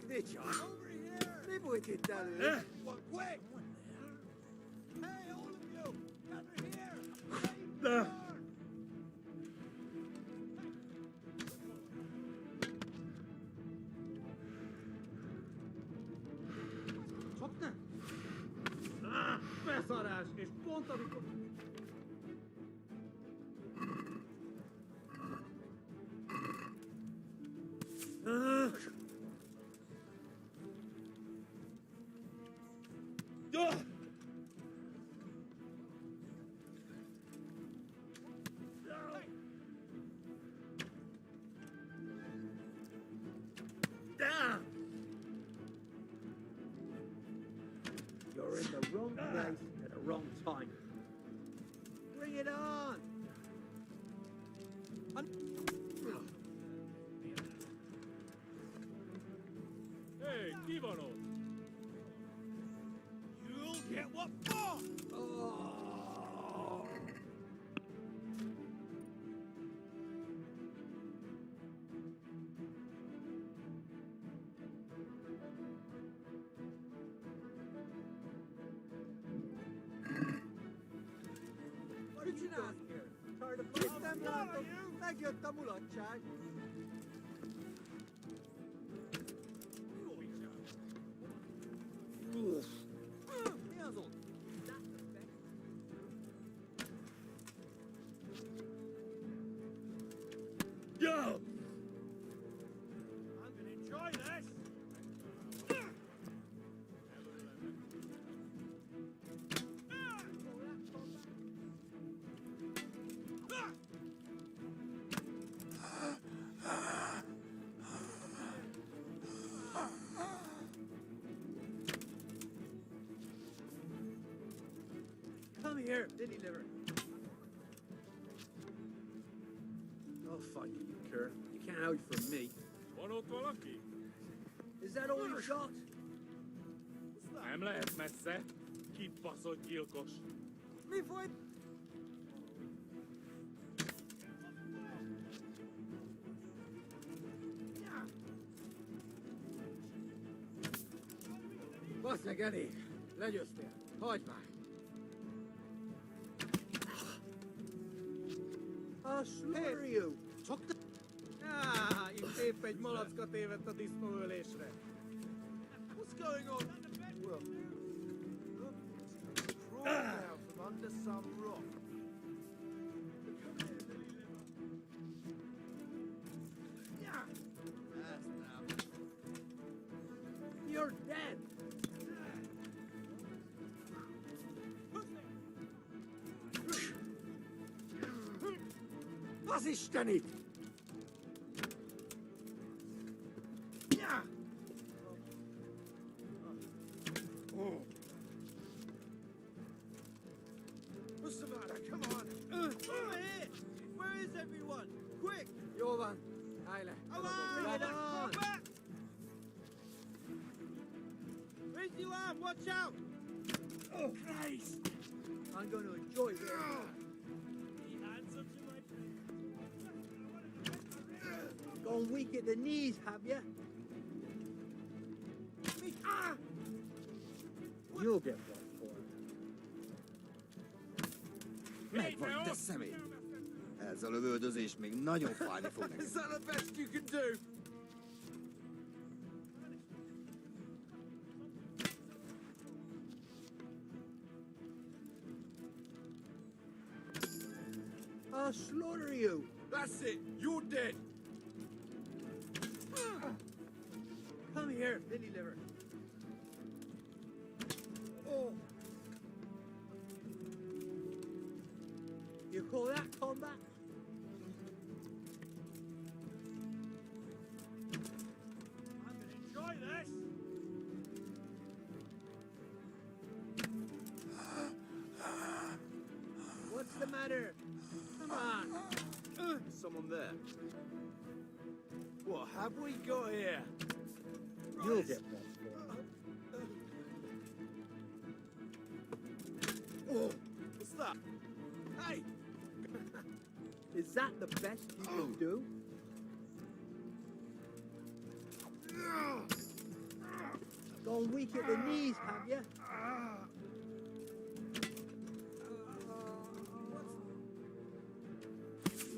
S15: Mi bújt itt elő? Quick! Hey, all of you! Gather here!
S10: beszarás, és pont amikor... You're in the wrong place at the wrong time. Bring it on!
S17: Hey, Kivano!
S9: You'll get what for!
S10: What did you ask here? Tired of playing them látom? Megjött a mulatság. Mi az ott?
S9: Go! I'm gonna enjoy this!
S10: Come here, Deliverance. I'll fight you, cur. You can't hide from me.
S17: Van ott valaki?
S10: Is that all you got?
S17: Nem lehet messze. Kibaszott gyilkos.
S10: Mi folyt? Basz meg, elég. Legyőztél. Hagyd már. I'll slaughter you. Csak te... Itt épp egy malacka tévedt a disznóölésre.
S9: What's going on? Well, look, it's crawling out from under some rock.
S10: You're dead. Az Istenit!
S9: What's the matter? Come on! Over here! Where is everyone? Quick!
S10: Jó van. Állj le.
S9: Bring it on!
S10: Back.
S9: Raise your arm! Watch out! Oh, Christ!
S10: I'm going to enjoy this.
S9: Hands up to my
S10: Gone weak at the knees, have you? You'll get one for it.
S18: Megvan, te szemét! Ez a lövöldözés még nagyon fájni fog neked.
S9: Is that the best you can do?
S10: I'll slaughter you.
S9: That's it! You're dead!
S10: Come here, Billy Liver. Oh. You call that combat?
S9: I'm gonna enjoy this!
S10: What's the matter? Come on.
S9: Someone there. What have we got here?
S10: You'll get one for it.
S9: Oh, what's that? Hey!
S10: Is that the best you can do? Gone weak at the knees, have you?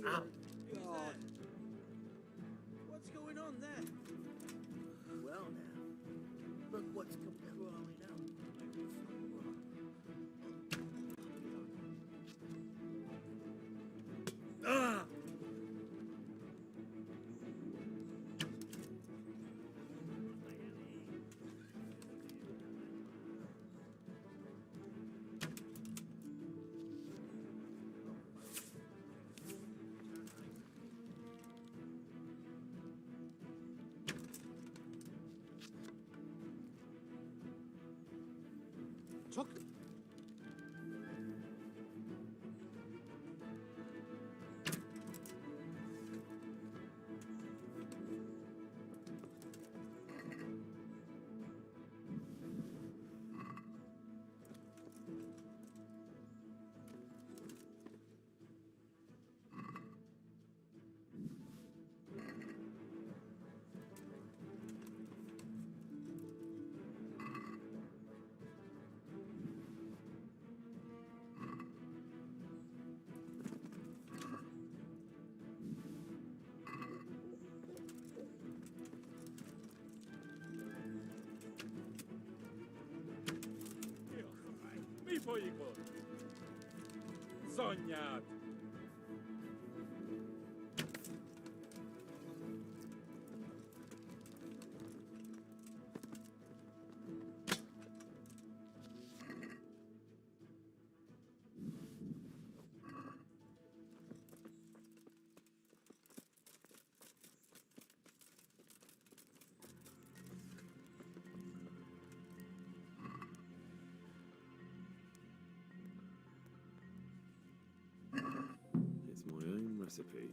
S9: Ow. God. What's going on there?
S11: Well now, look what's come crawling out.
S10: Chocolate?
S17: Mi folyikon? Szanyát!
S5: It's my own recipe.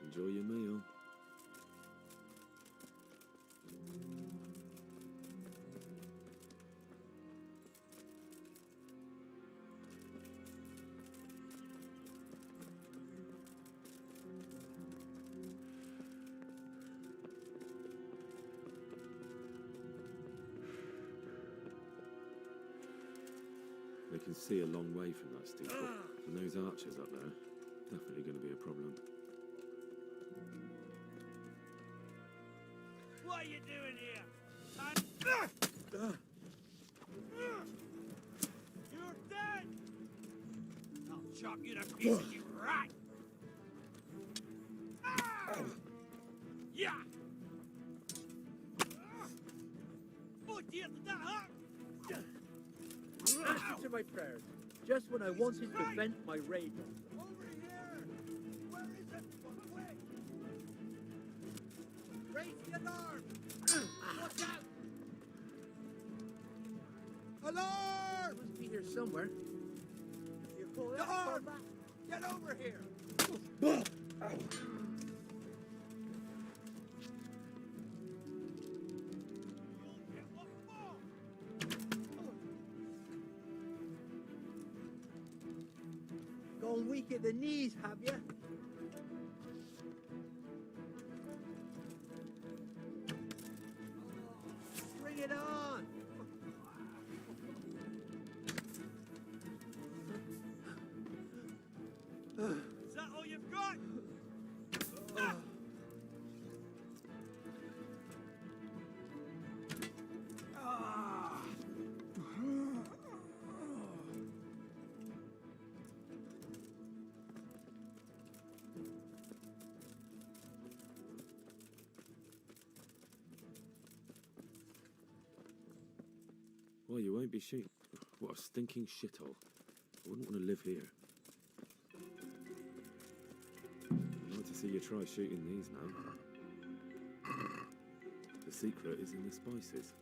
S5: Enjoy your meal. They can see a long way from that steeple, and those archers up there, definitely going to be a problem.
S15: What are you doing here? You're dead! I'll chop you to pieces, you rat! Yeah! Put you to that hurt!
S10: Answer to my prayers, just when I wanted to vent my rage.
S15: Over here! Where is everyone? Quick! Raise the alarm! Watch out! Alarm!
S10: Must be here somewhere.
S15: You pull the arm! Get over here!
S10: Gone weak at the knees, have you? Bring it on!
S15: Is that all you've got?
S5: Well, you won't be shooting. What a stinking shithole. I wouldn't want to live here. I'd like to see you try shooting these now. The secret is in the spices.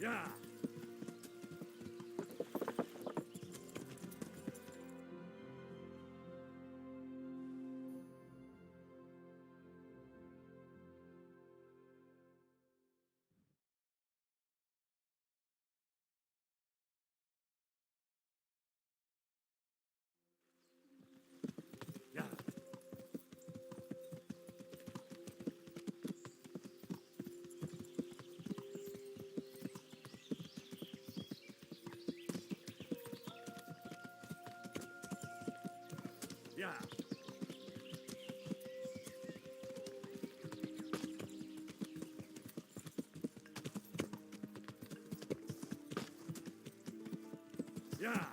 S17: Yeah. Yeah. Yeah.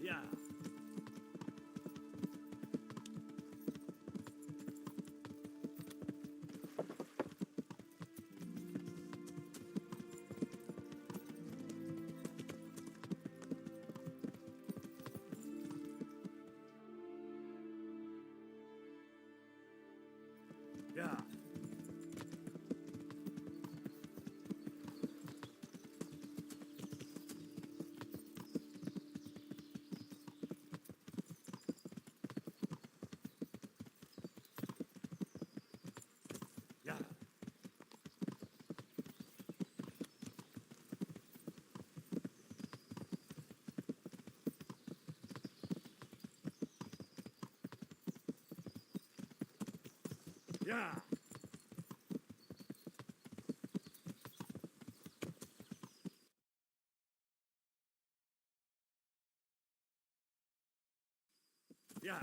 S17: Yeah. Yeah. Yeah. Yeah. Yeah. Yeah.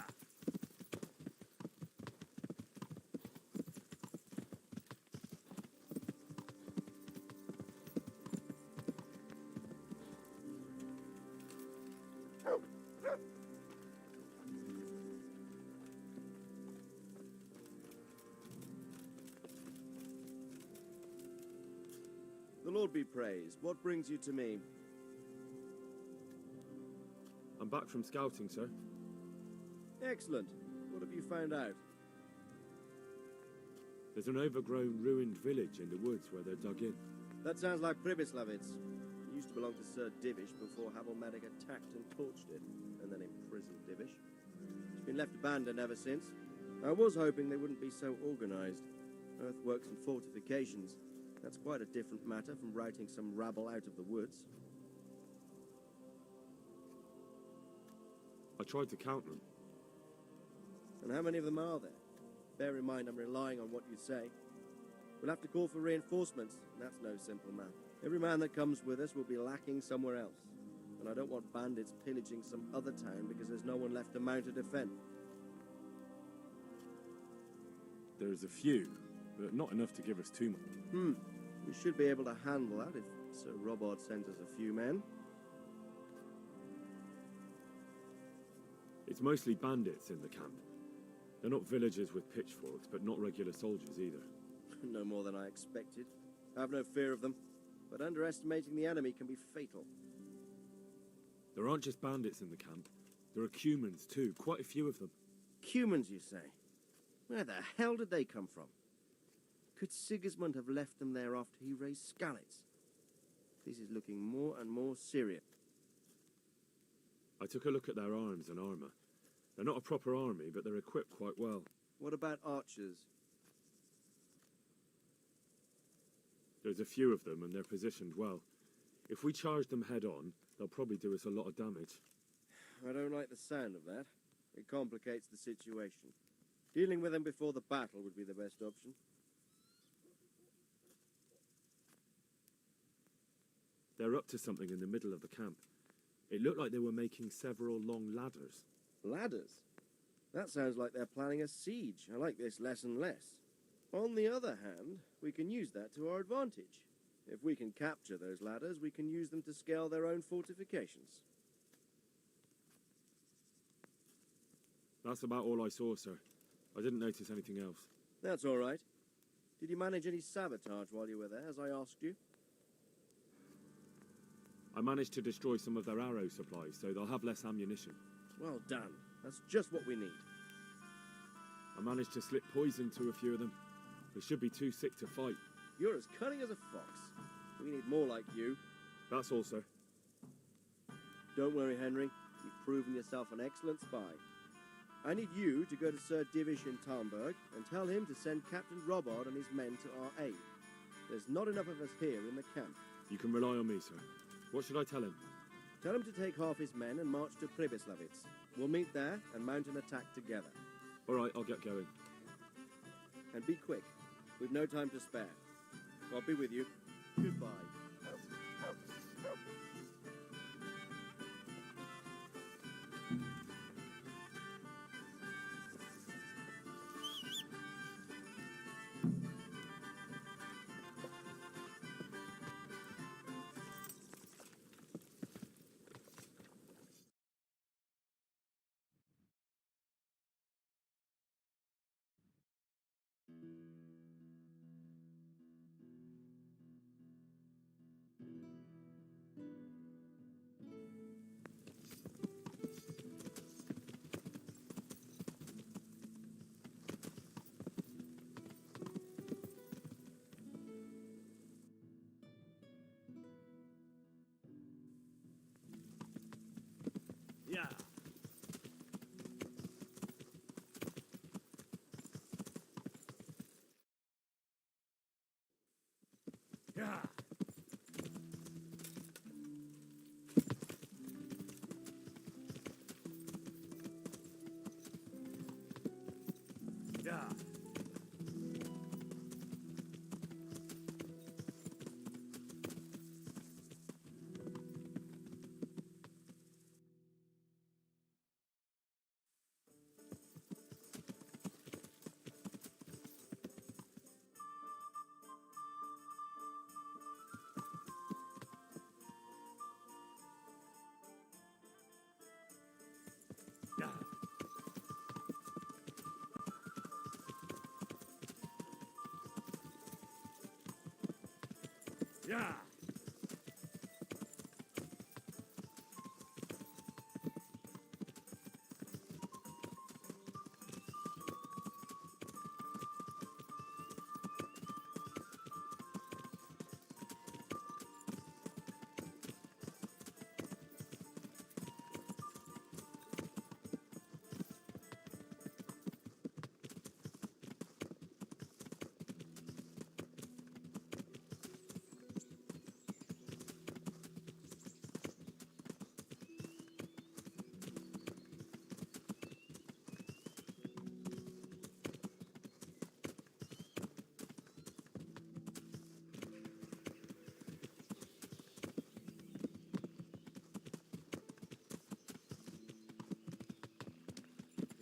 S13: The Lord be praised. What brings you to me?
S5: I'm back from scouting, sir.
S13: Excellent. What have you found out?
S5: There's an overgrown, ruined village in the woods where they're dug in.
S13: That sounds like Pribyslavitz. It used to belong to Sir Divish before Havelmatic attacked and torched it, and then imprisoned Divish. It's been left abandoned ever since. I was hoping they wouldn't be so organized. Earthworks and fortifications. That's quite a different matter from routing some rabble out of the woods.
S5: I tried to count them.
S13: And how many of them are there? Bear in mind I'm relying on what you say. We'll have to call for reinforcements, and that's no simple matter. Every man that comes with us will be lacking somewhere else. And I don't want bandits pillaging some other town because there's no one left to mount a defense.
S5: There's a few, but not enough to give us too much.
S13: We should be able to handle that if Sir Robert sends us a few men.
S5: It's mostly bandits in the camp. They're not villagers with pitchforks, but not regular soldiers either.
S13: No more than I expected. I have no fear of them, but underestimating the enemy can be fatal.
S5: There aren't just bandits in the camp. There are Cumans too, quite a few of them.
S13: Cumans, you say? Where the hell did they come from? Could Sigismund have left them there after he raised Skalitz? This is looking more and more serious.
S5: I took a look at their arms and armour. They're not a proper army, but they're equipped quite well.
S13: What about archers?
S5: There's a few of them, and they're positioned well. If we charge them head on, they'll probably do us a lot of damage.
S13: I don't like the sound of that. It complicates the situation. Dealing with them before the battle would be the best option.
S5: They're up to something in the middle of the camp. It looked like they were making several long ladders.
S13: Ladders? That sounds like they're planning a siege. I like this less and less. On the other hand, we can use that to our advantage. If we can capture those ladders, we can use them to scale their own fortifications.
S5: That's about all I saw, sir. I didn't notice anything else.
S13: That's all right. Did you manage any sabotage while you were there, as I asked you?
S5: I managed to destroy some of their arrow supplies, so they'll have less ammunition.
S13: Well done. That's just what we need.
S5: I managed to slip poison to a few of them. They should be too sick to fight.
S13: You're as cunning as a fox. We need more like you.
S5: That's all, sir.
S13: Don't worry, Henry. You've proven yourself an excellent spy. I need you to go to Sir Divish in Talmberg and tell him to send Captain Robard and his men to our aid. There's not enough of us here in the camp.
S5: You can rely on me, sir. What should I tell him?
S13: Tell him to take half his men and march to Pribyslavitz. We'll meet there and mount an attack together.
S5: All right, I'll get going.
S13: And be quick. We've no time to spare. I'll be with you. Goodbye.
S17: Yeah. Yeah. Yeah. Yeah.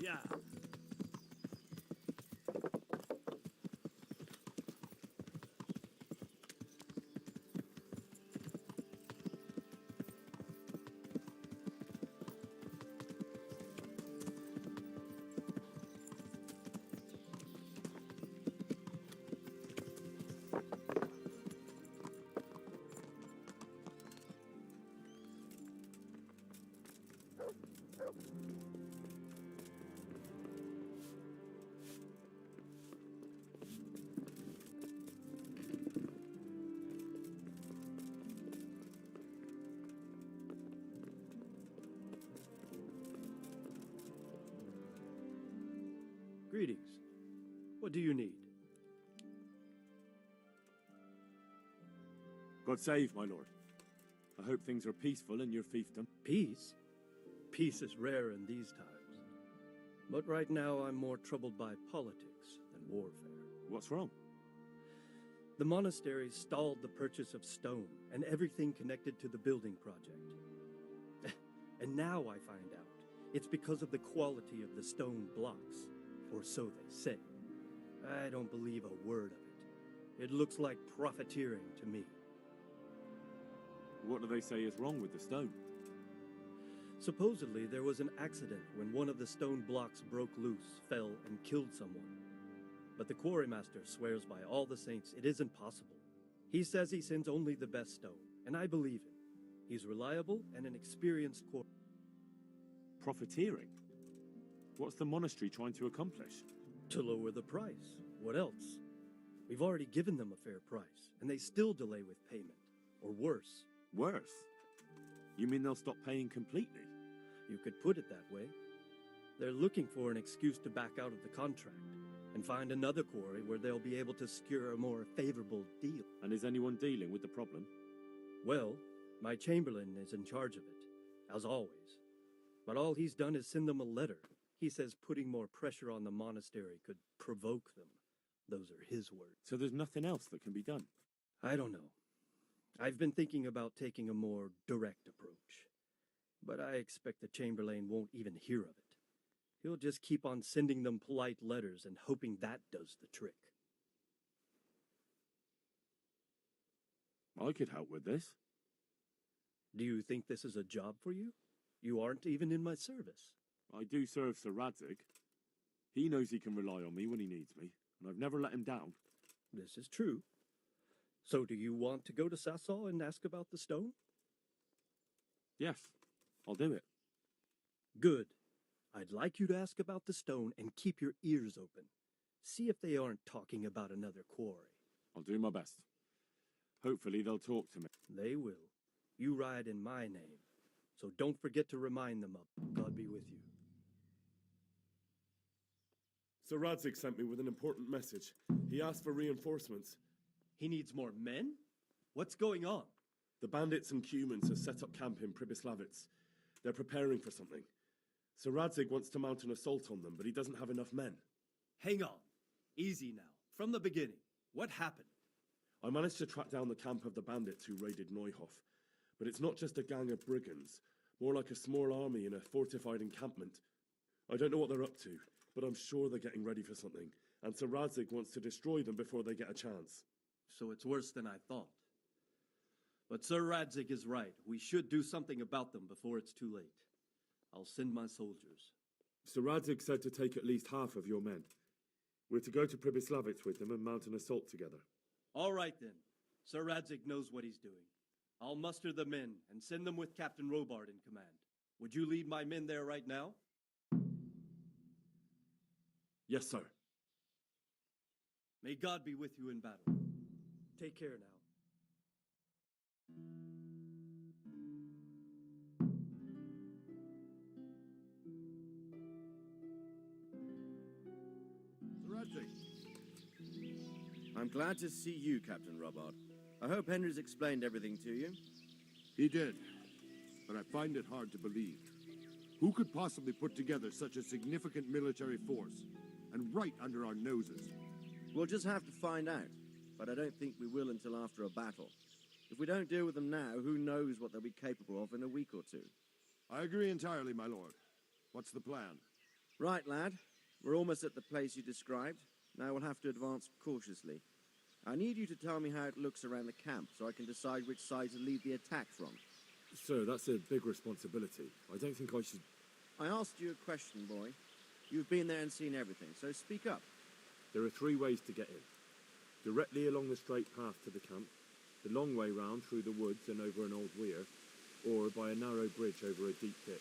S17: Yeah.
S19: What do you need?
S1: God save, my lord. I hope things are peaceful in your fiefdom.
S19: Peace? Peace is rare in these times. But right now I'm more troubled by politics than warfare.
S1: What's wrong?
S19: The monastery stalled the purchase of stone and everything connected to the building project. And now I find out it's because of the quality of the stone blocks, or so they say. I don't believe a word of it. It looks like profiteering to me.
S1: What do they say is wrong with the stone?
S19: Supposedly there was an accident when one of the stone blocks broke loose, fell, and killed someone. But the quarrymaster swears by all the saints it isn't possible. He says he sends only the best stone, and I believe him. He's reliable and an experienced quarry.
S1: Profiteering? What's the monastery trying to accomplish?
S19: To lower the price. What else? We've already given them a fair price, and they still delay with payment. Or worse.
S1: Worse? You mean they'll stop paying completely?
S19: You could put it that way. They're looking for an excuse to back out of the contract and find another quarry where they'll be able to secure a more favorable deal.
S1: And is anyone dealing with the problem?
S19: Well, my chamberlain is in charge of it, as always. But all he's done is send them a letter. He says putting more pressure on the monastery could provoke them. Those are his words.
S1: So there's nothing else that can be done?
S19: I don't know. I've been thinking about taking a more direct approach. But I expect the chamberlain won't even hear of it. He'll just keep on sending them polite letters and hoping that does the trick.
S1: I could help with this.
S19: Do you think this is a job for you? You aren't even in my service.
S1: I do serve Sir Radzig. He knows he can rely on me when he needs me, and I've never let him down.
S19: This is true. So do you want to go to Sasau and ask about the stone?
S1: Yes, I'll do it.
S19: Good. I'd like you to ask about the stone and keep your ears open. See if they aren't talking about another quarry.
S1: I'll do my best. Hopefully they'll talk to me.
S19: They will. You ride in my name, so don't forget to remind them of. God be with you.
S5: Sir Radzig sent me with an important message. He asked for reinforcements.
S19: He needs more men? What's going on?
S5: The bandits and Cumans have set up camp in Pribyslavitz. They're preparing for something. Sir Radzig wants to mount an assault on them, but he doesn't have enough men.
S19: Hang on. Easy now. From the beginning. What happened?
S5: I managed to track down the camp of the bandits who raided Neuhof. But it's not just a gang of brigands, more like a small army in a fortified encampment. I don't know what they're up to, but I'm sure they're getting ready for something, and Sir Radzig wants to destroy them before they get a chance.
S19: So it's worse than I thought. But Sir Radzig is right. We should do something about them before it's too late. I'll send my soldiers.
S5: Sir Radzig said to take at least half of your men. We're to go to Pribyslavitz with them and mount an assault together.
S19: All right then. Sir Radzig knows what he's doing. I'll muster the men and send them with Captain Robard in command. Would you lead my men there right now?
S5: Yes, sir.
S19: May God be with you in battle. Take care now.
S13: I'm glad to see you, Captain Robard. I hope Henry's explained everything to you.
S20: He did, but I find it hard to believe. Who could possibly put together such a significant military force, and right under our noses?
S13: We'll just have to find out, but I don't think we will until after a battle. If we don't deal with them now, who knows what they'll be capable of in a week or two.
S20: I agree entirely, my lord. What's the plan?
S13: Right, lad. We're almost at the place you described. Now we'll have to advance cautiously. I need you to tell me how it looks around the camp so I can decide which side to lead the attack from.
S5: Sir, that's a big responsibility. I don't think I should...
S13: I asked you a question, boy. You've been there and seen everything, so speak up.
S5: There are 3 ways to get in. Directly along the straight path to the camp, the long way round through the woods and over an old weir, or by a narrow bridge over a deep ditch.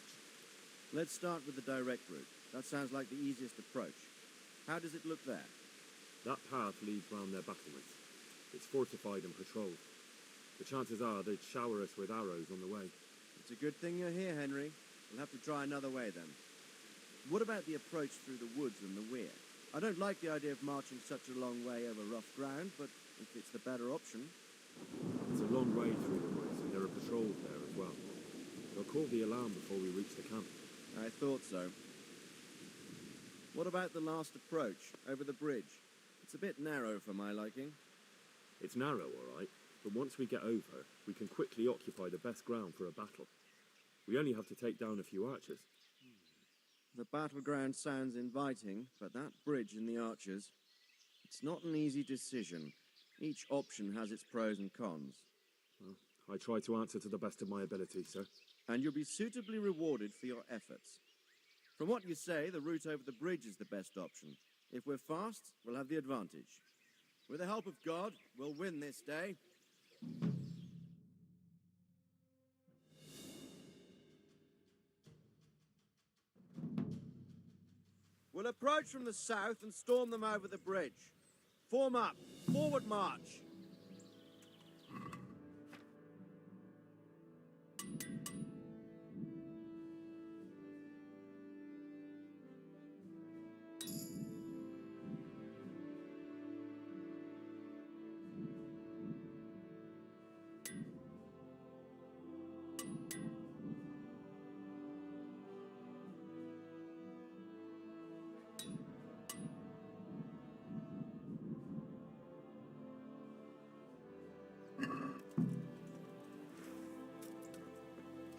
S13: Let's start with the direct route. That sounds like the easiest approach. How does it look there?
S5: That path leads round their battlements. It's fortified and patrolled. The chances are they'd shower us with arrows on the way.
S13: It's a good thing you're here, Henry. We'll have to try another way then. What about the approach through the woods and the weir? I don't like the idea of marching such a long way over rough ground, but if it's the better option...
S5: It's a long way through the woods, and there are patrols there as well. They'll call the alarm before we reach the camp.
S13: I thought so. What about the last approach, over the bridge? It's a bit narrow for my liking.
S5: It's narrow, all right, but once we get over, we can quickly occupy the best ground for a battle. We only have to take down a few archers.
S13: The battleground sounds inviting, but that bridge and the archers... It's not an easy decision. Each option has its pros and cons.
S5: Well, I try to answer to the best of my ability, sir.
S13: And you'll be suitably rewarded for your efforts. From what you say, the route over the bridge is the best option. If we're fast, we'll have the advantage. With the help of God, we'll win this day. We'll approach from the south and storm them over the bridge. Form up. Forward march.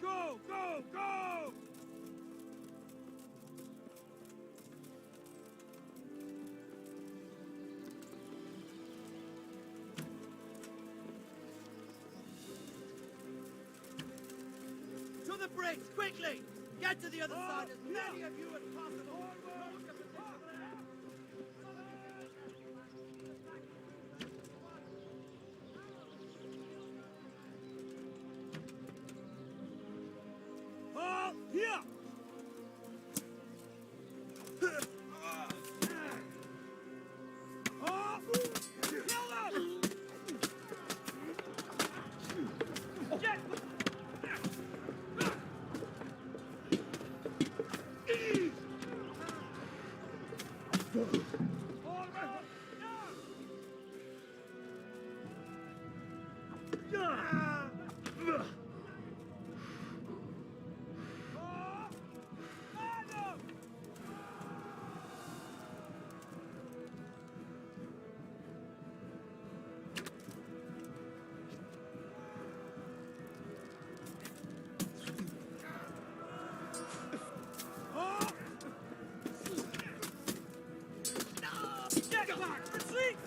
S17: Go, go, go!
S13: To the bridge, quickly! Get to the other side, as many of you as possible!
S17: Halt! Here! Halt! Kill them! Get! Get back! Retreat!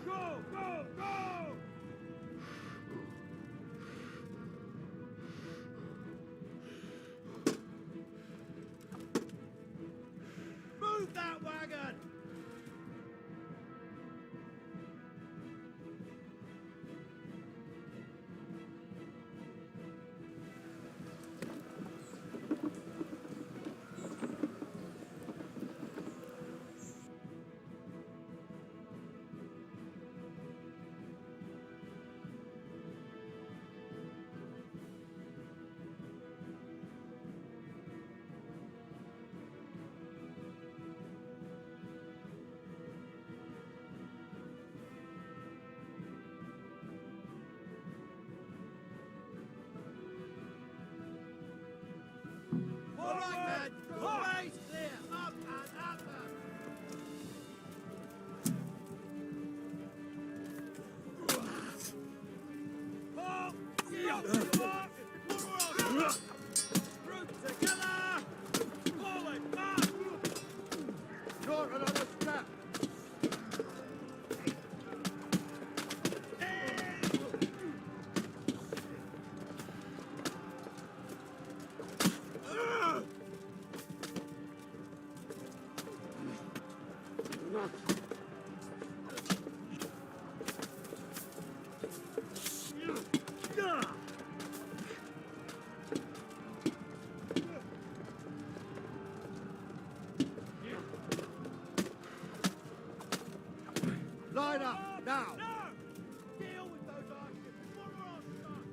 S17: Go, go, go!
S13: Move that wagon! All right, men! Always clear! Up and up!
S17: Halt!
S13: Group together! Forward, march!
S20: Short another step!
S18: Get up, now!
S17: Deal with those archers before we're all shot!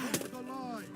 S18: Hold the line!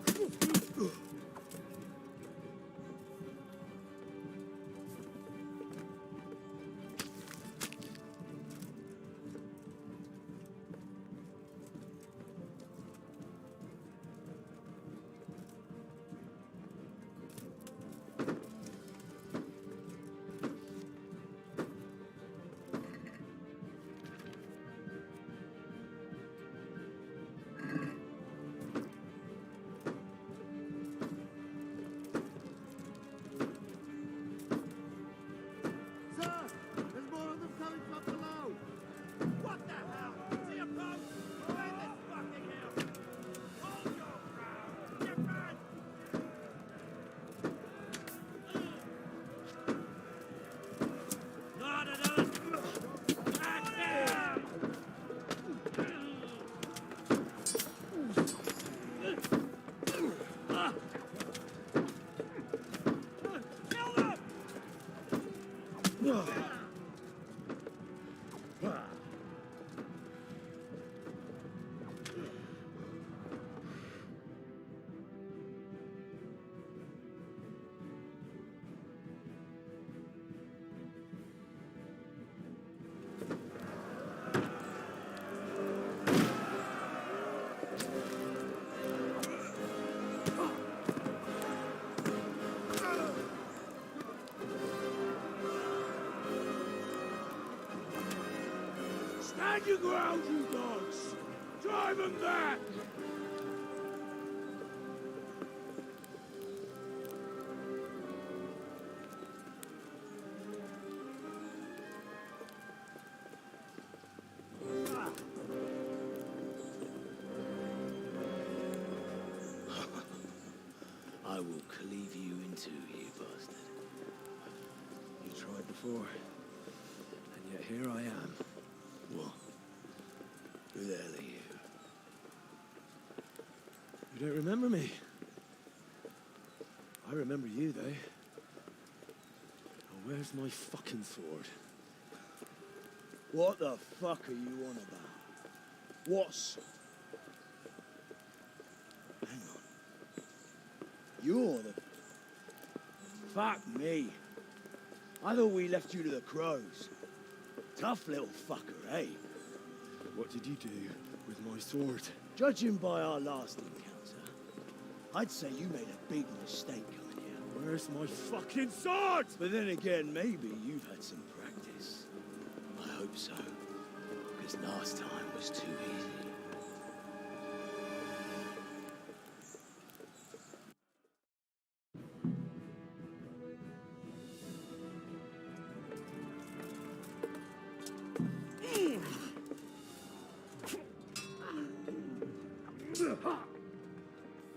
S17: Stand your ground, you dogs! Drive them back!
S21: I will cleave you in two, you bastard. You tried before, and yet here I am. What? Who the hell are you?
S1: You don't remember me? I remember you, though. Now, where's my fucking sword?
S12: What the fuck are you on about? What sword? Hang on. You're the... Fuck me. I thought we left you to the crows. Tough little fucker, eh?
S1: What did you do with my sword?
S12: Judging by our last encounter, I'd say you made a big mistake coming here.
S1: Where's my fucking sword?
S12: But then again, maybe you've had some practice. I hope so. Because last time was too easy.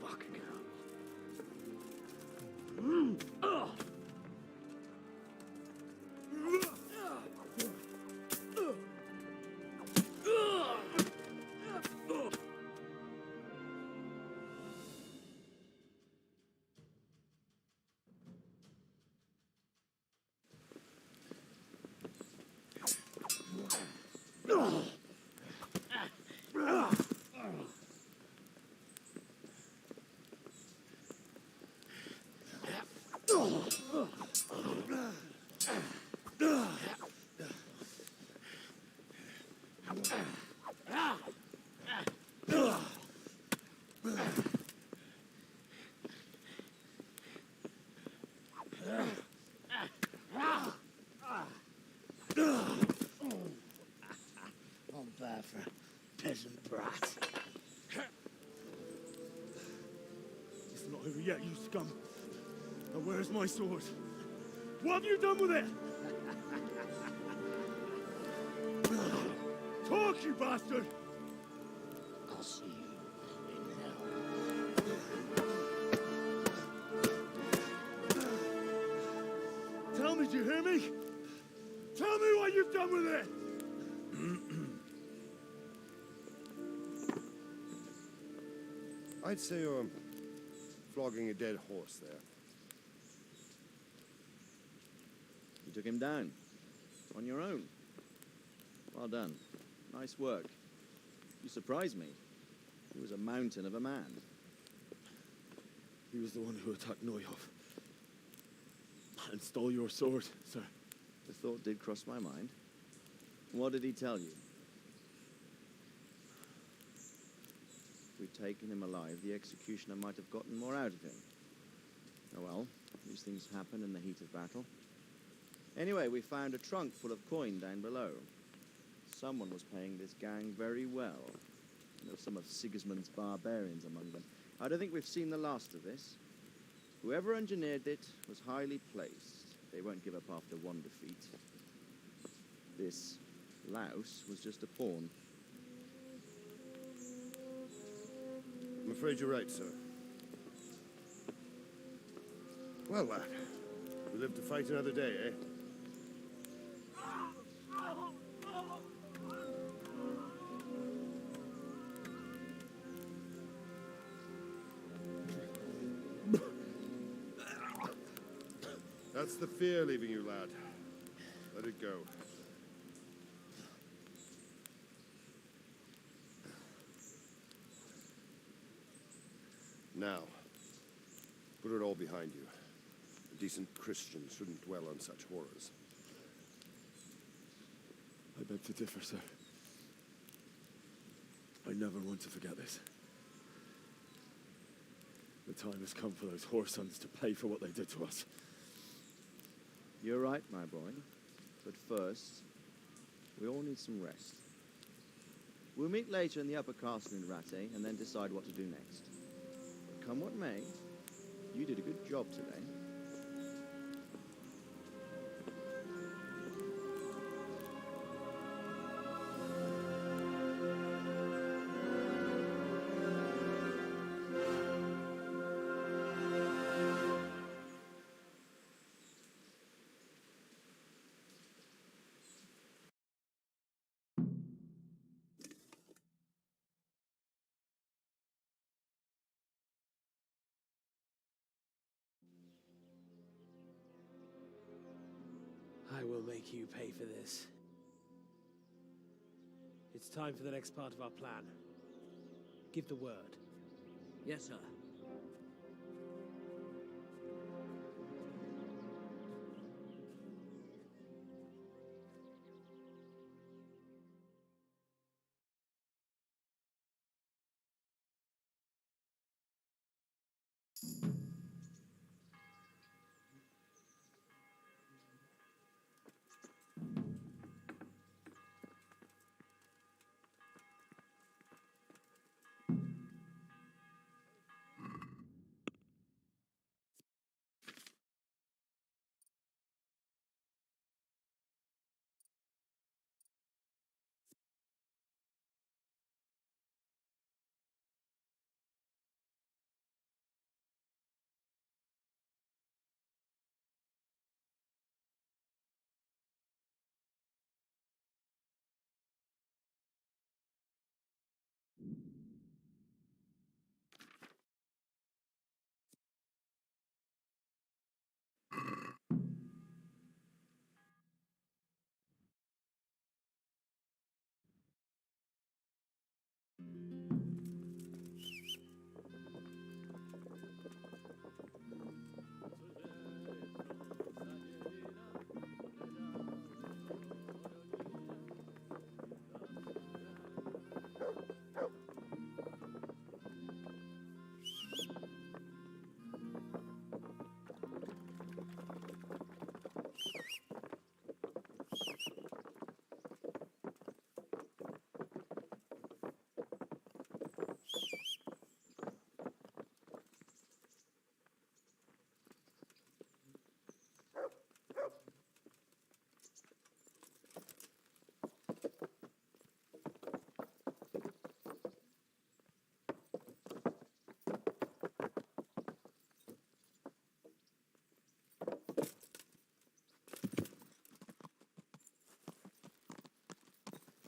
S1: Fucking hell.
S12: I'm bad for a peasant brat.
S1: It's not over yet, you scum. Now where's my sword? What have you done with it? Talk, you bastard!
S12: I'll see you in hell.
S1: Tell me, do you hear me? Tell me what you've done with it!
S20: I'd say you're flogging a dead horse there.
S13: You took him down. On your own. Well done. Nice work. You surprised me. He was a mountain of a man.
S1: He was the one who attacked Neuhoff. And stole your sword, sir.
S13: The thought did cross my mind. What did he tell you? If we'd taken him alive, the executioner might have gotten more out of him. Oh well, these things happen in the heat of battle. Anyway, we found a trunk full of coin down below. Someone was paying this gang very well. There were some of Sigismund's barbarians among them. I don't think we've seen the last of this. Whoever engineered it was highly placed. They won't give up after one defeat. This louse was just a pawn.
S20: I'm afraid you're right, sir. Well, lad, we live to fight another day, eh? That's the fear leaving you, lad. Let it go. Now, put it all behind you. A decent Christian shouldn't dwell on such horrors.
S1: I beg to differ, sir. I never want to forget this. The time has come for those whoresons to pay for what they did to us.
S13: You're right, my boy. But first, we all need some rest. We'll meet later in the upper castle in Rattay and then decide what to do next. But come what may, you did a good job today.
S4: make you pay for this. It's time for the next part of our plan. Give the word.
S2: Yes, sir.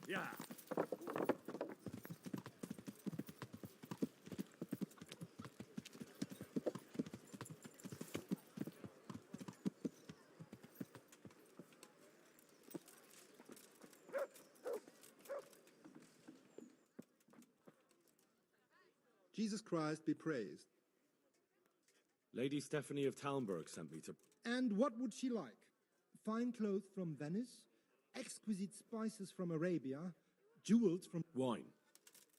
S1: Yeah.
S22: Jesus Christ be praised.
S1: Lady Stephanie of Talmberg sent me to...
S22: And what would she like? Fine clothes from Venice, exquisite spices from Arabia, jewels from...
S1: Wine.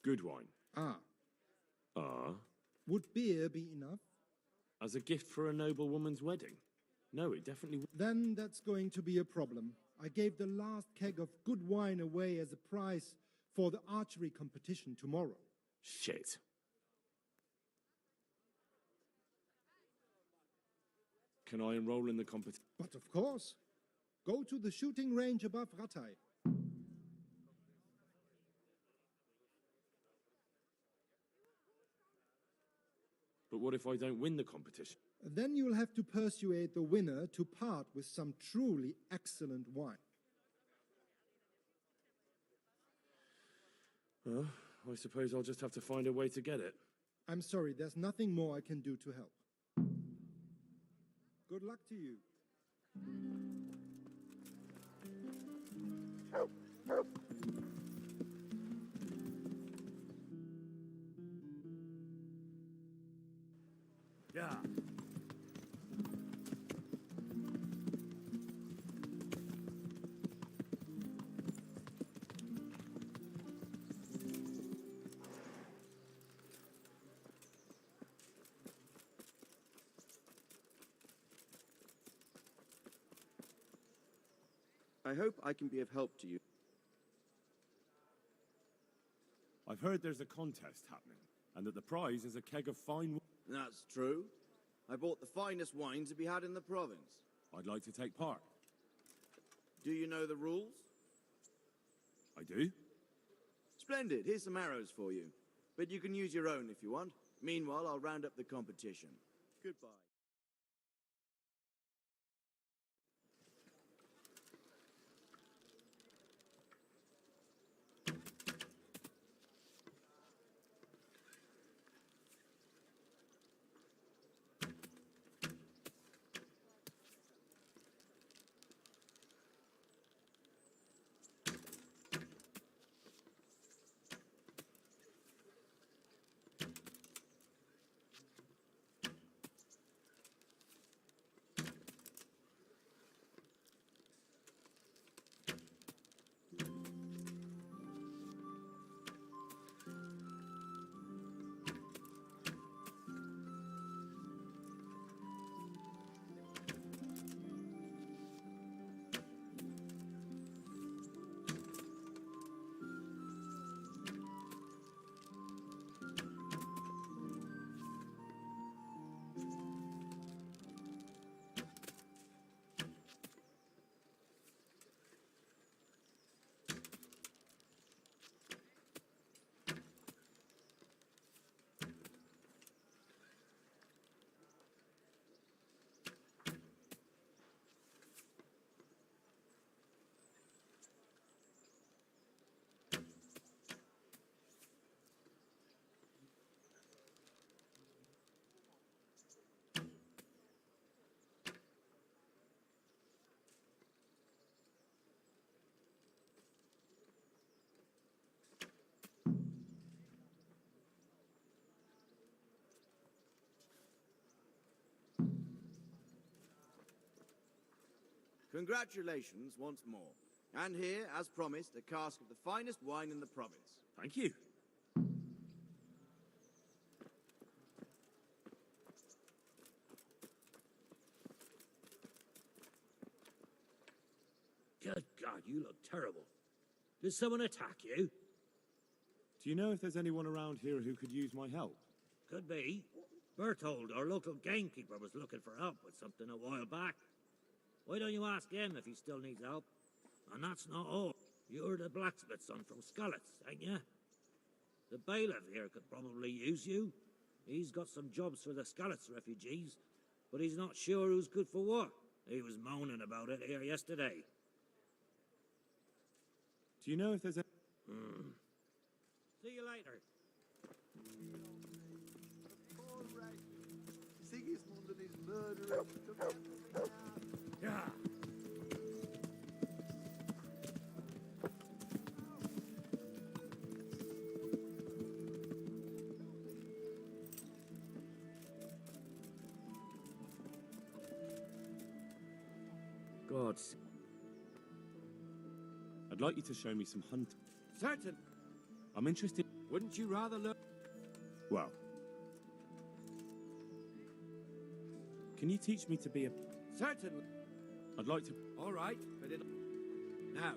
S1: Good wine.
S22: Ah.
S1: Ah?
S22: Would beer be enough?
S1: As a gift for a noble woman's wedding? No, it definitely would.
S22: Then that's going to be a problem. I gave the last keg of good wine away as a prize for the archery competition tomorrow.
S1: Shit. Can I enroll in the competition?
S22: But of course. Go to the shooting range above Rattay.
S1: But what if I don't win the competition?
S22: Then you'll have to persuade the winner to part with some truly excellent wine.
S1: I suppose I'll just have to find a way to get it.
S22: I'm sorry, there's nothing more I can do to help. Good luck to you.
S1: Yeah.
S13: I hope I can be of help to you.
S1: I've heard there's a contest happening, and that the prize is a keg of fine...
S13: That's true. I bought the finest wine to be had in the province.
S1: I'd like to take part.
S13: Do you know the rules?
S1: I do.
S13: Splendid. Here's some arrows for you. But you can use your own if you want. Meanwhile, I'll round up the competition. Goodbye. Congratulations once more. And here, as promised, a cask of the finest wine in the province.
S1: Thank you.
S2: Good God, you look terrible. Did someone attack you?
S1: Do you know if there's anyone around here who could use my help?
S2: Could be. Berthold, our local gamekeeper, was looking for help with something a while back. Why don't you ask him if he still needs help? And that's not all. You're the blacksmith's son from Skalitz, ain't you? The bailiff here could probably use you. He's got some jobs for the Skalitz refugees, but he's not sure who's good for what. He was moaning about it here yesterday.
S1: Do you know if there's a...
S2: See you later.
S18: Sigismund and his murderer took everything out.
S2: Yeah.
S1: Gods. I'd like you to show me some hunt.
S10: Certain.
S1: I'm interested...
S10: Wouldn't you rather learn?
S1: Well... Can you teach me to be a...
S10: Certainly.
S1: I'd like to...
S10: All right, but it... Now.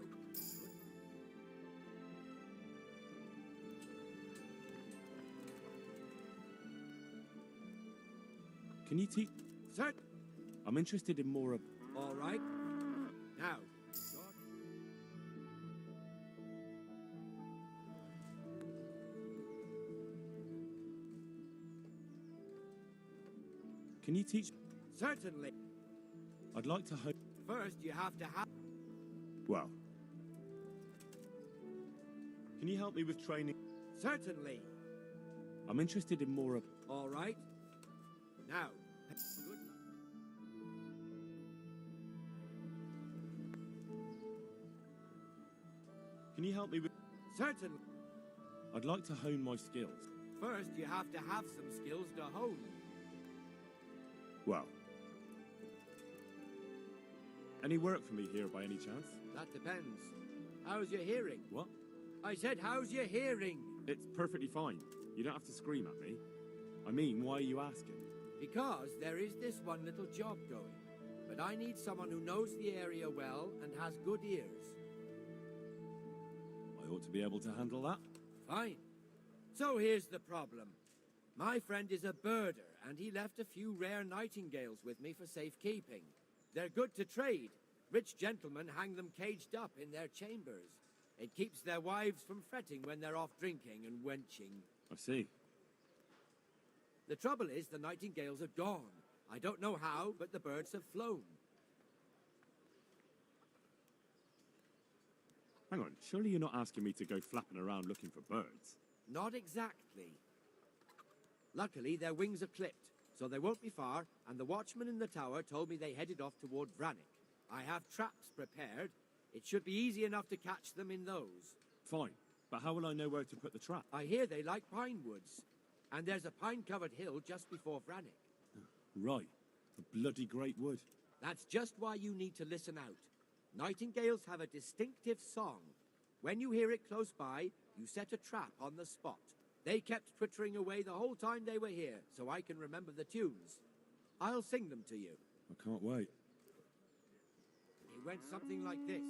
S1: Can you teach...
S10: Certain.
S1: I'm interested in more of...
S10: All right. Now.
S1: Can you teach...
S10: Certainly.
S1: I'd like to hope...
S10: First, you have to have...
S1: Well... Can you help me with training?
S10: Certainly.
S1: I'm interested in more of...
S10: All right. Now. Good luck.
S1: Can you help me with...
S10: Certainly.
S1: I'd like to hone my skills.
S10: First, you have to have some skills to hone.
S1: Well... Any work for me here by any chance?
S10: That depends. How's your hearing?
S1: What?
S10: I said, how's your hearing?
S1: It's perfectly fine. You don't have to scream at me. I mean, why are you asking?
S10: Because there is this one little job going. But I need someone who knows the area well and has good ears.
S1: I ought to be able to handle that.
S10: Fine. So here's the problem. My friend is a birder, and he left a few rare nightingales with me for safekeeping. They're good to trade. Rich gentlemen hang them caged up in their chambers. It keeps their wives from fretting when they're off drinking and wenching.
S1: I see.
S10: The trouble is the nightingales are gone. I don't know how, but the birds have flown.
S1: Hang on, surely you're not asking me to go flapping around looking for birds?
S10: Not exactly. Luckily, their wings are clipped, so they won't be far, and the watchman in the tower told me they headed off toward Vranik. I have traps prepared. It should be easy enough to catch them in those.
S1: Fine, but how will I know where to put the trap?
S10: I hear they like pine woods, and there's a pine-covered hill just before Vranik.
S1: Right, a bloody great wood.
S10: That's just why you need to listen out. Nightingales have a distinctive song. When you hear it close by, you set a trap on the spot. They kept twittering away the whole time they were here, so I can remember the tunes. I'll sing them to you.
S1: I can't wait.
S10: It went something like this.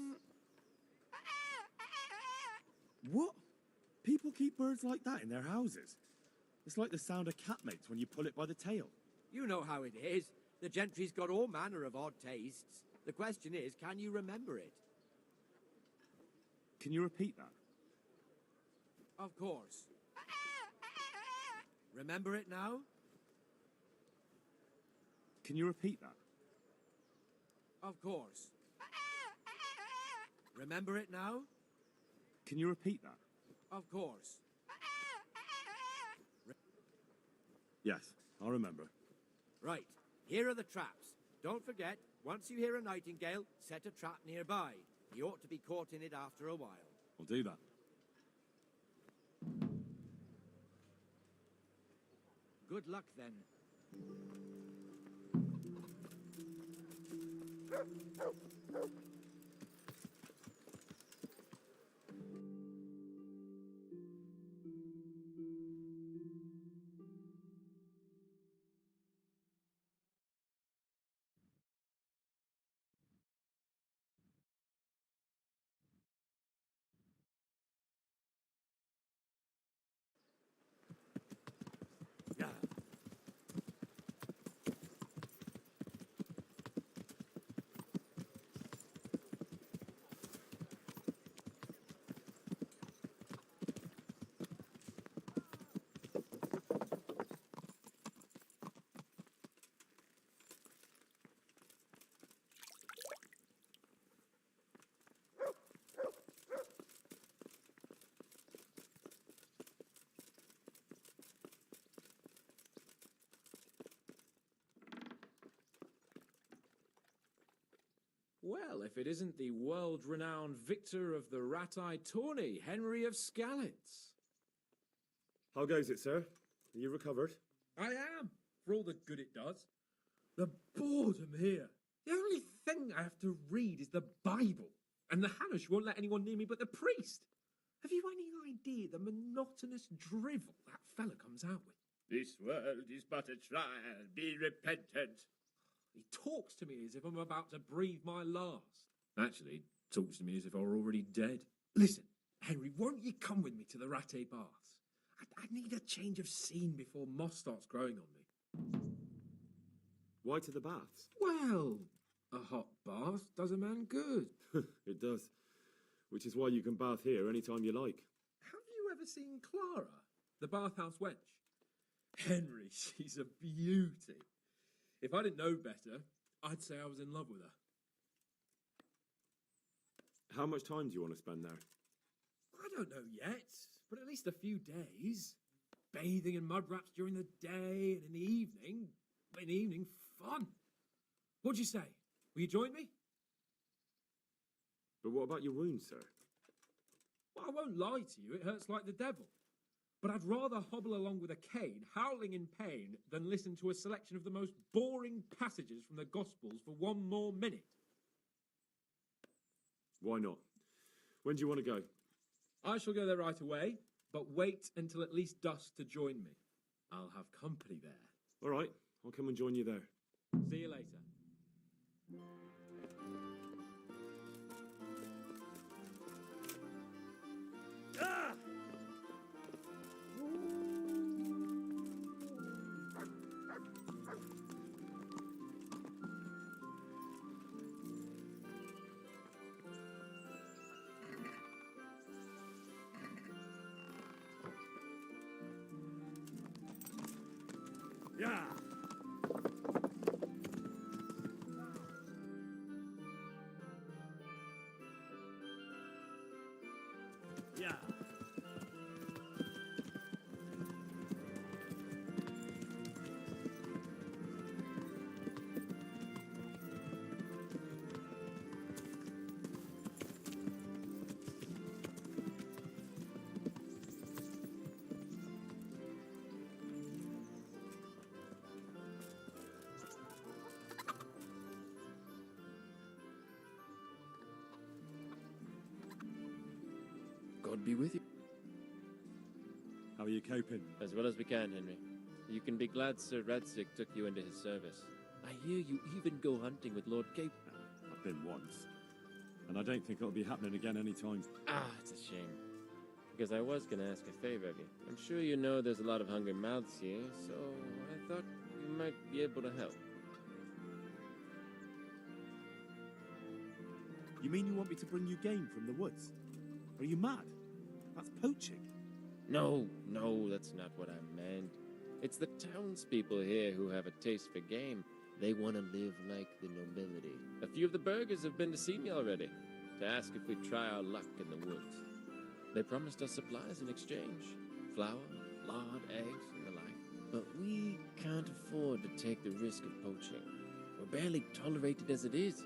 S1: What? People keep birds like that in their houses? It's like the sound a cat makes when you pull it by the tail.
S10: You know how it is. The gentry's got all manner of odd tastes. The question is, can you remember it?
S1: Can you repeat that?
S10: Of course. Remember it now?
S1: Can you repeat that?
S10: Of course. Remember it now?
S1: Can you repeat that?
S10: Of course.
S1: Yes, I'll remember.
S10: Right. Here are the traps. Don't forget, once you hear a nightingale, set a trap nearby. He ought to be caught in it after a while.
S1: I'll do that.
S10: Good luck, then.
S3: Well, if it isn't the world-renowned victor of the Rat-Eye tourney, Henry of Skalitz.
S5: How goes it, sir? Are you recovered?
S3: I am, for all the good it does. The boredom here. The only thing I have to read is the Bible, and the Hanush won't let anyone near me but the priest. Have you any idea the monotonous drivel that fella comes out with?
S7: This world is but a trial. Be repentant.
S3: He talks to me as if I'm about to breathe my last. Actually, he talks to me as if I were already dead. Listen, Henry, won't you come with me to the Rattay Baths? I need a change of scene before moss starts growing on me.
S5: Why to the baths?
S3: Well, a hot bath does a man good.
S5: It does. Which is why you can bath here anytime you like.
S3: Have you ever seen Clara, the bathhouse wench? Henry, she's a beauty. If I didn't know better, I'd say I was in love with her.
S5: How much time do you want to spend there?
S3: I don't know yet, but at least a few days. Bathing in mud wraps during the day, and in the evening, fun. What'd you say? Will you join me?
S5: But what about your wounds, sir?
S3: Well, I won't lie to you, it hurts like the devil. But I'd rather hobble along with a cane, howling in pain, than listen to a selection of the most boring passages from the Gospels for one more minute.
S5: Why not? When do you want to go?
S3: I shall go there right away, but wait until at least dusk to join me. I'll have company there.
S5: All right, I'll come and join you there.
S3: See you later.
S17: Ah! Yeah. Yeah.
S23: God be with you.
S1: How are you coping?
S23: As well as we can, Henry. You can be glad Sir Radzig took you into his service. I hear you even go hunting with Lord Cape.
S1: I've been once. And I don't think it'll be happening again anytime.
S23: Ah, it's a shame. Because I was going to ask a favor of you. I'm sure you know there's a lot of hungry mouths here, so I thought you might be able to help.
S1: You mean you want me to bring you game from the woods? Are you mad? That's poaching.
S23: No, that's not what I meant. It's the townspeople here who have a taste for game. They want to live like the nobility. A few of the burghers have been to see me already, to ask if we'd try our luck in the woods. They promised us supplies in exchange. Flour, lard, eggs, and the like. But we can't afford to take the risk of poaching. We're barely tolerated as it is.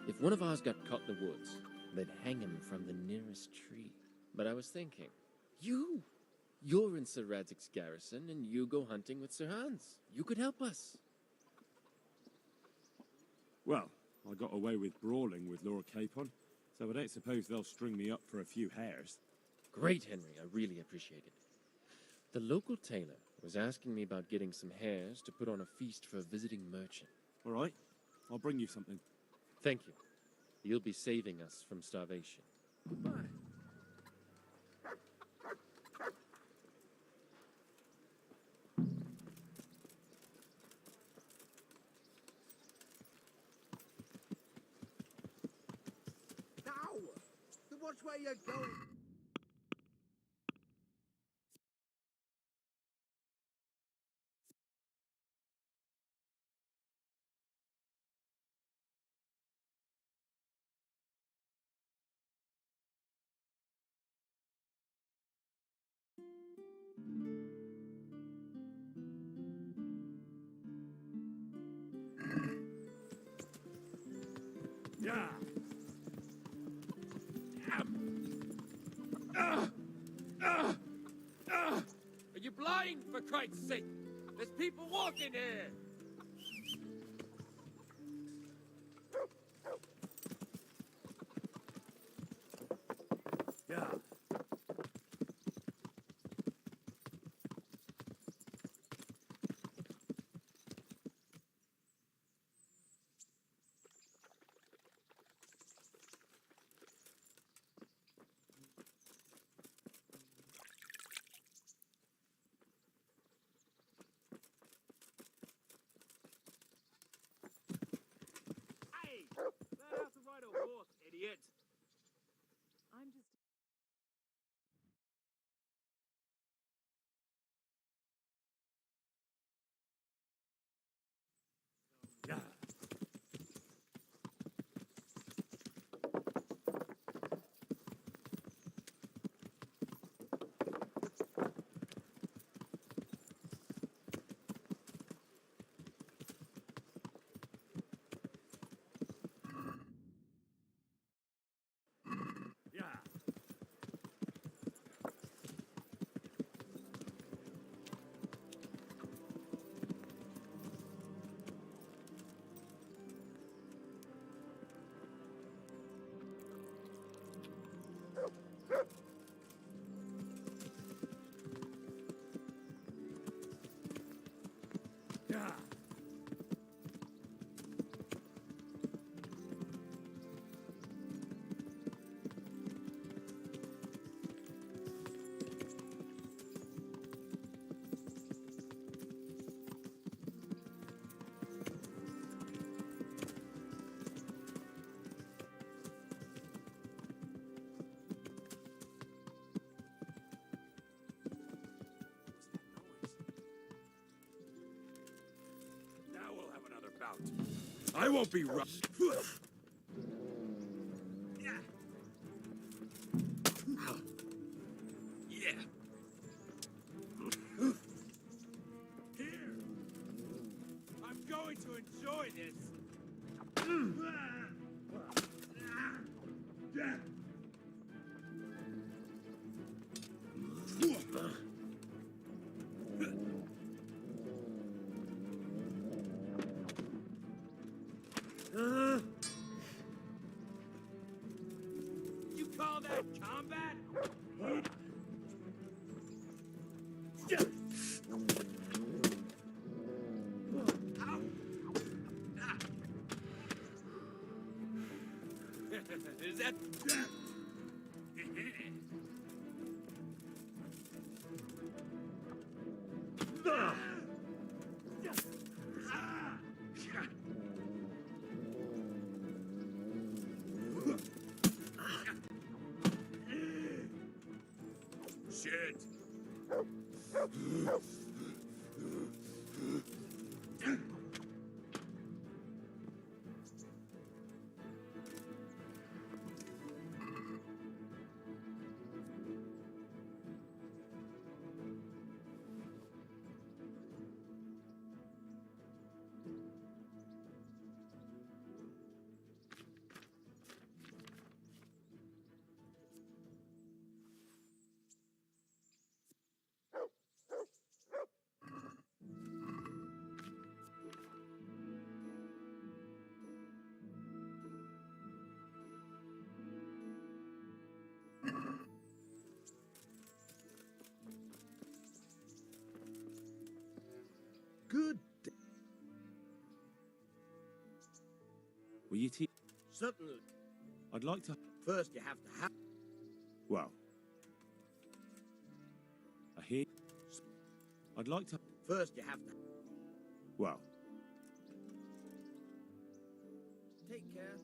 S23: If one of ours got caught in the woods, they'd hang him from the nearest tree. But I was thinking, you're in Sir Radzig's garrison, and you go hunting with Sir Hans. You could help us.
S1: Well,
S5: I got away with brawling with Lord Capon, so I don't suppose they'll string me up for a few hares.
S23: Great, Henry. I really appreciate it. The local tailor was asking me about getting some hares to put on a feast for a visiting merchant.
S5: All right, I'll bring you something.
S23: Thank you. You'll be saving us from starvation.
S3: Goodbye.
S12: Now! Watch where you're going!
S17: Yeah.
S10: Are you blind, for Christ's sake? There's people walking here!
S17: Yeah.
S15: Hey! Learn how to ride a horse, idiot!
S6: I'm just...
S17: Yeah. Yeah. Yeah. Now we'll have another bout. I won't be rushed. Yeah. Here. I'm going to enjoy this. You call that combat? Is that... Shit.
S12: good.
S1: Will you teach?
S12: Certainly.
S1: I'd like to.
S12: First, you have to have.
S1: Well, I hear. I'd like to.
S12: First, you have to.
S1: Well,
S10: Take care.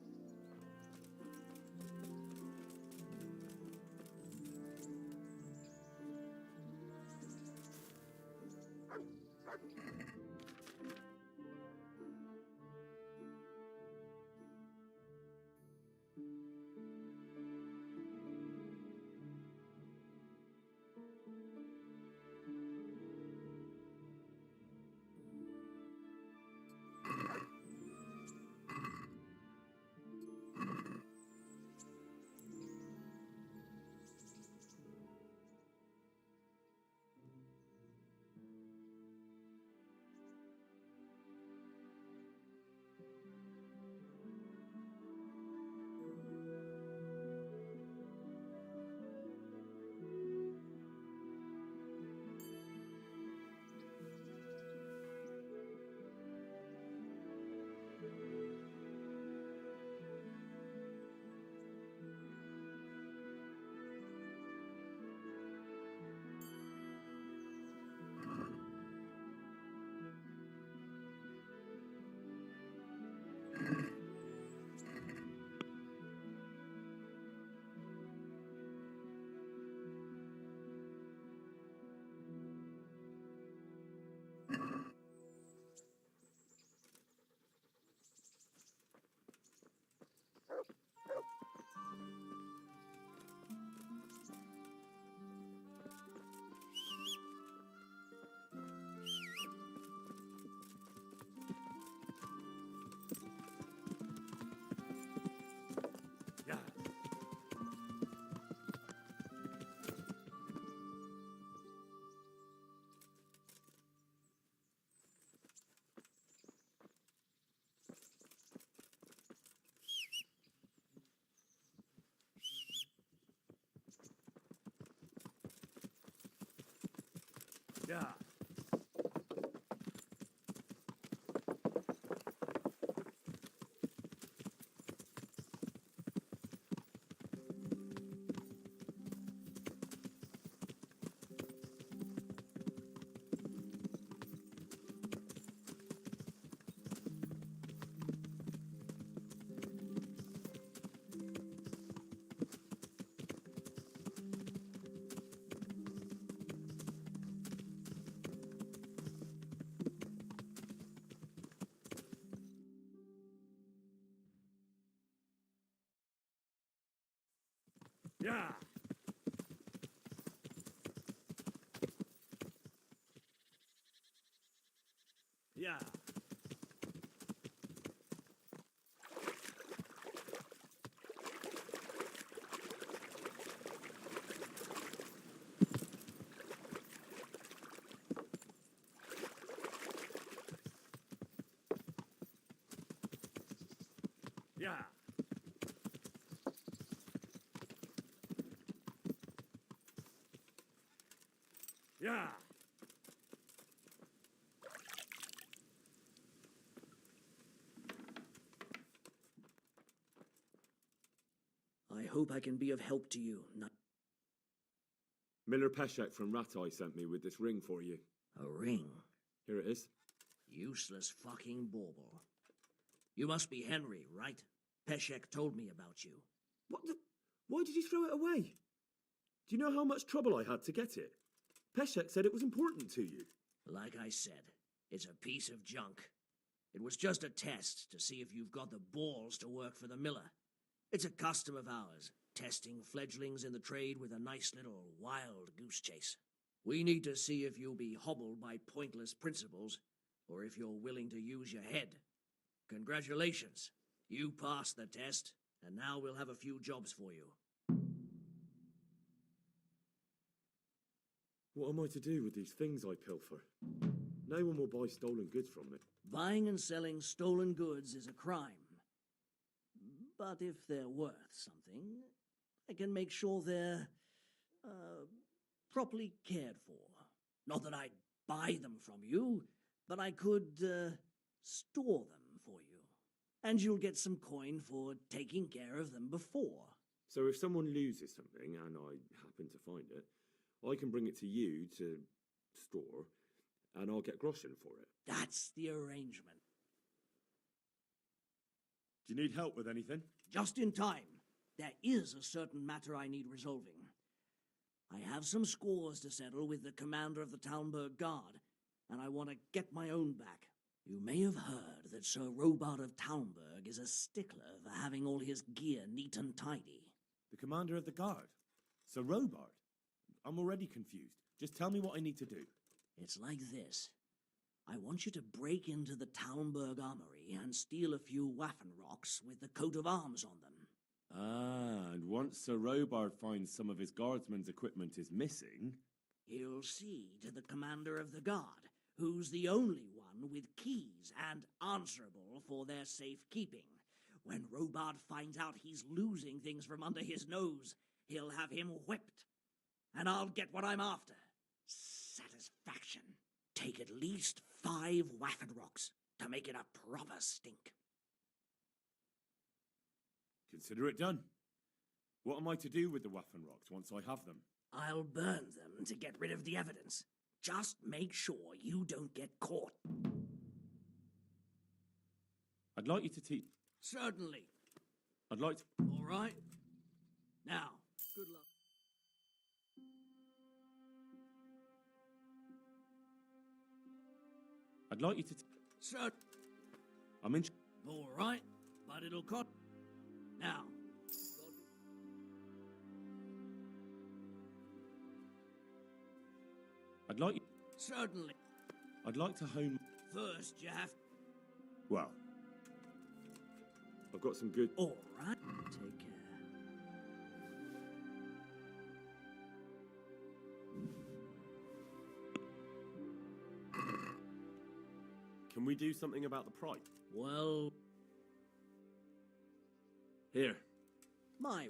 S1: yeah. Yeah. Yeah. Yeah. Yeah.
S8: I hope I can be of help to you.
S5: Miller Peshek from Ratai sent me with this ring for you.
S8: A ring?
S5: Here it is.
S8: Useless fucking bauble. You must be Henry, right? Peshek told me about you.
S5: What the? Why did you throw it away? Do you know how much trouble I had to get it? Peshek said it was important to you.
S8: Like I said, it's a piece of junk. It was just a test to see if you've got the balls to work for the miller. It's a custom of ours, testing fledglings in the trade with a nice little wild goose chase. We need to see if you'll be hobbled by pointless principles, or if you're willing to use your head. Congratulations. You passed the test, and now we'll have a few jobs for you.
S5: What am I to do with these things I pilfer? No one will buy stolen goods from me.
S8: Buying and selling stolen goods is a crime. But if they're worth something, I can make sure they're, properly cared for. Not that I'd buy them from you, but I could store them for you. And you'll get some coin for taking care of them before.
S5: So if someone loses something and I happen to find it, I can bring it to you to store, and I'll get groschen for it.
S8: That's the arrangement.
S1: Do you need help with anything?
S8: Just in time. There is a certain matter I need resolving. I have some scores to settle with the commander of the Talmberg Guard, and I want to get my own back. You may have heard that Sir Robart of Talmberg is a stickler for having all his gear neat and tidy.
S1: The commander of the guard? Sir Robart? I'm already confused. Just tell me what I need to do.
S8: It's like this. I want you to break into the Talmberg armory and steal a few Waffen rocks with the coat of arms on them.
S1: Ah, and once Sir Robart finds some of his guardsmen's equipment is missing...
S8: He'll see to the commander of the guard, who's the only one with keys and answerable for their safekeeping. When Robart finds out he's losing things from under his nose, he'll have him whipped. And I'll get what I'm after. Satisfaction. Take at least 5 Waffen rocks to make it a proper stink.
S1: Consider it done. What am I to do with the Waffen rocks once I have them?
S8: I'll burn them to get rid of the evidence. Just make sure you don't get caught.
S1: I'd like you to teach...
S8: Certainly.
S1: I'd like to...
S8: All right. Now, good luck.
S1: I'd like you to...
S8: Sir.
S1: I'm in...
S8: All right, but it'll cost... Now.
S1: I'd like you...
S8: Certainly.
S1: I'd like to hone...
S8: First, you have...
S1: Well... I've got some good...
S8: All right. Take care.
S1: Can we do something about the price?
S8: Well...
S1: Here.
S8: My...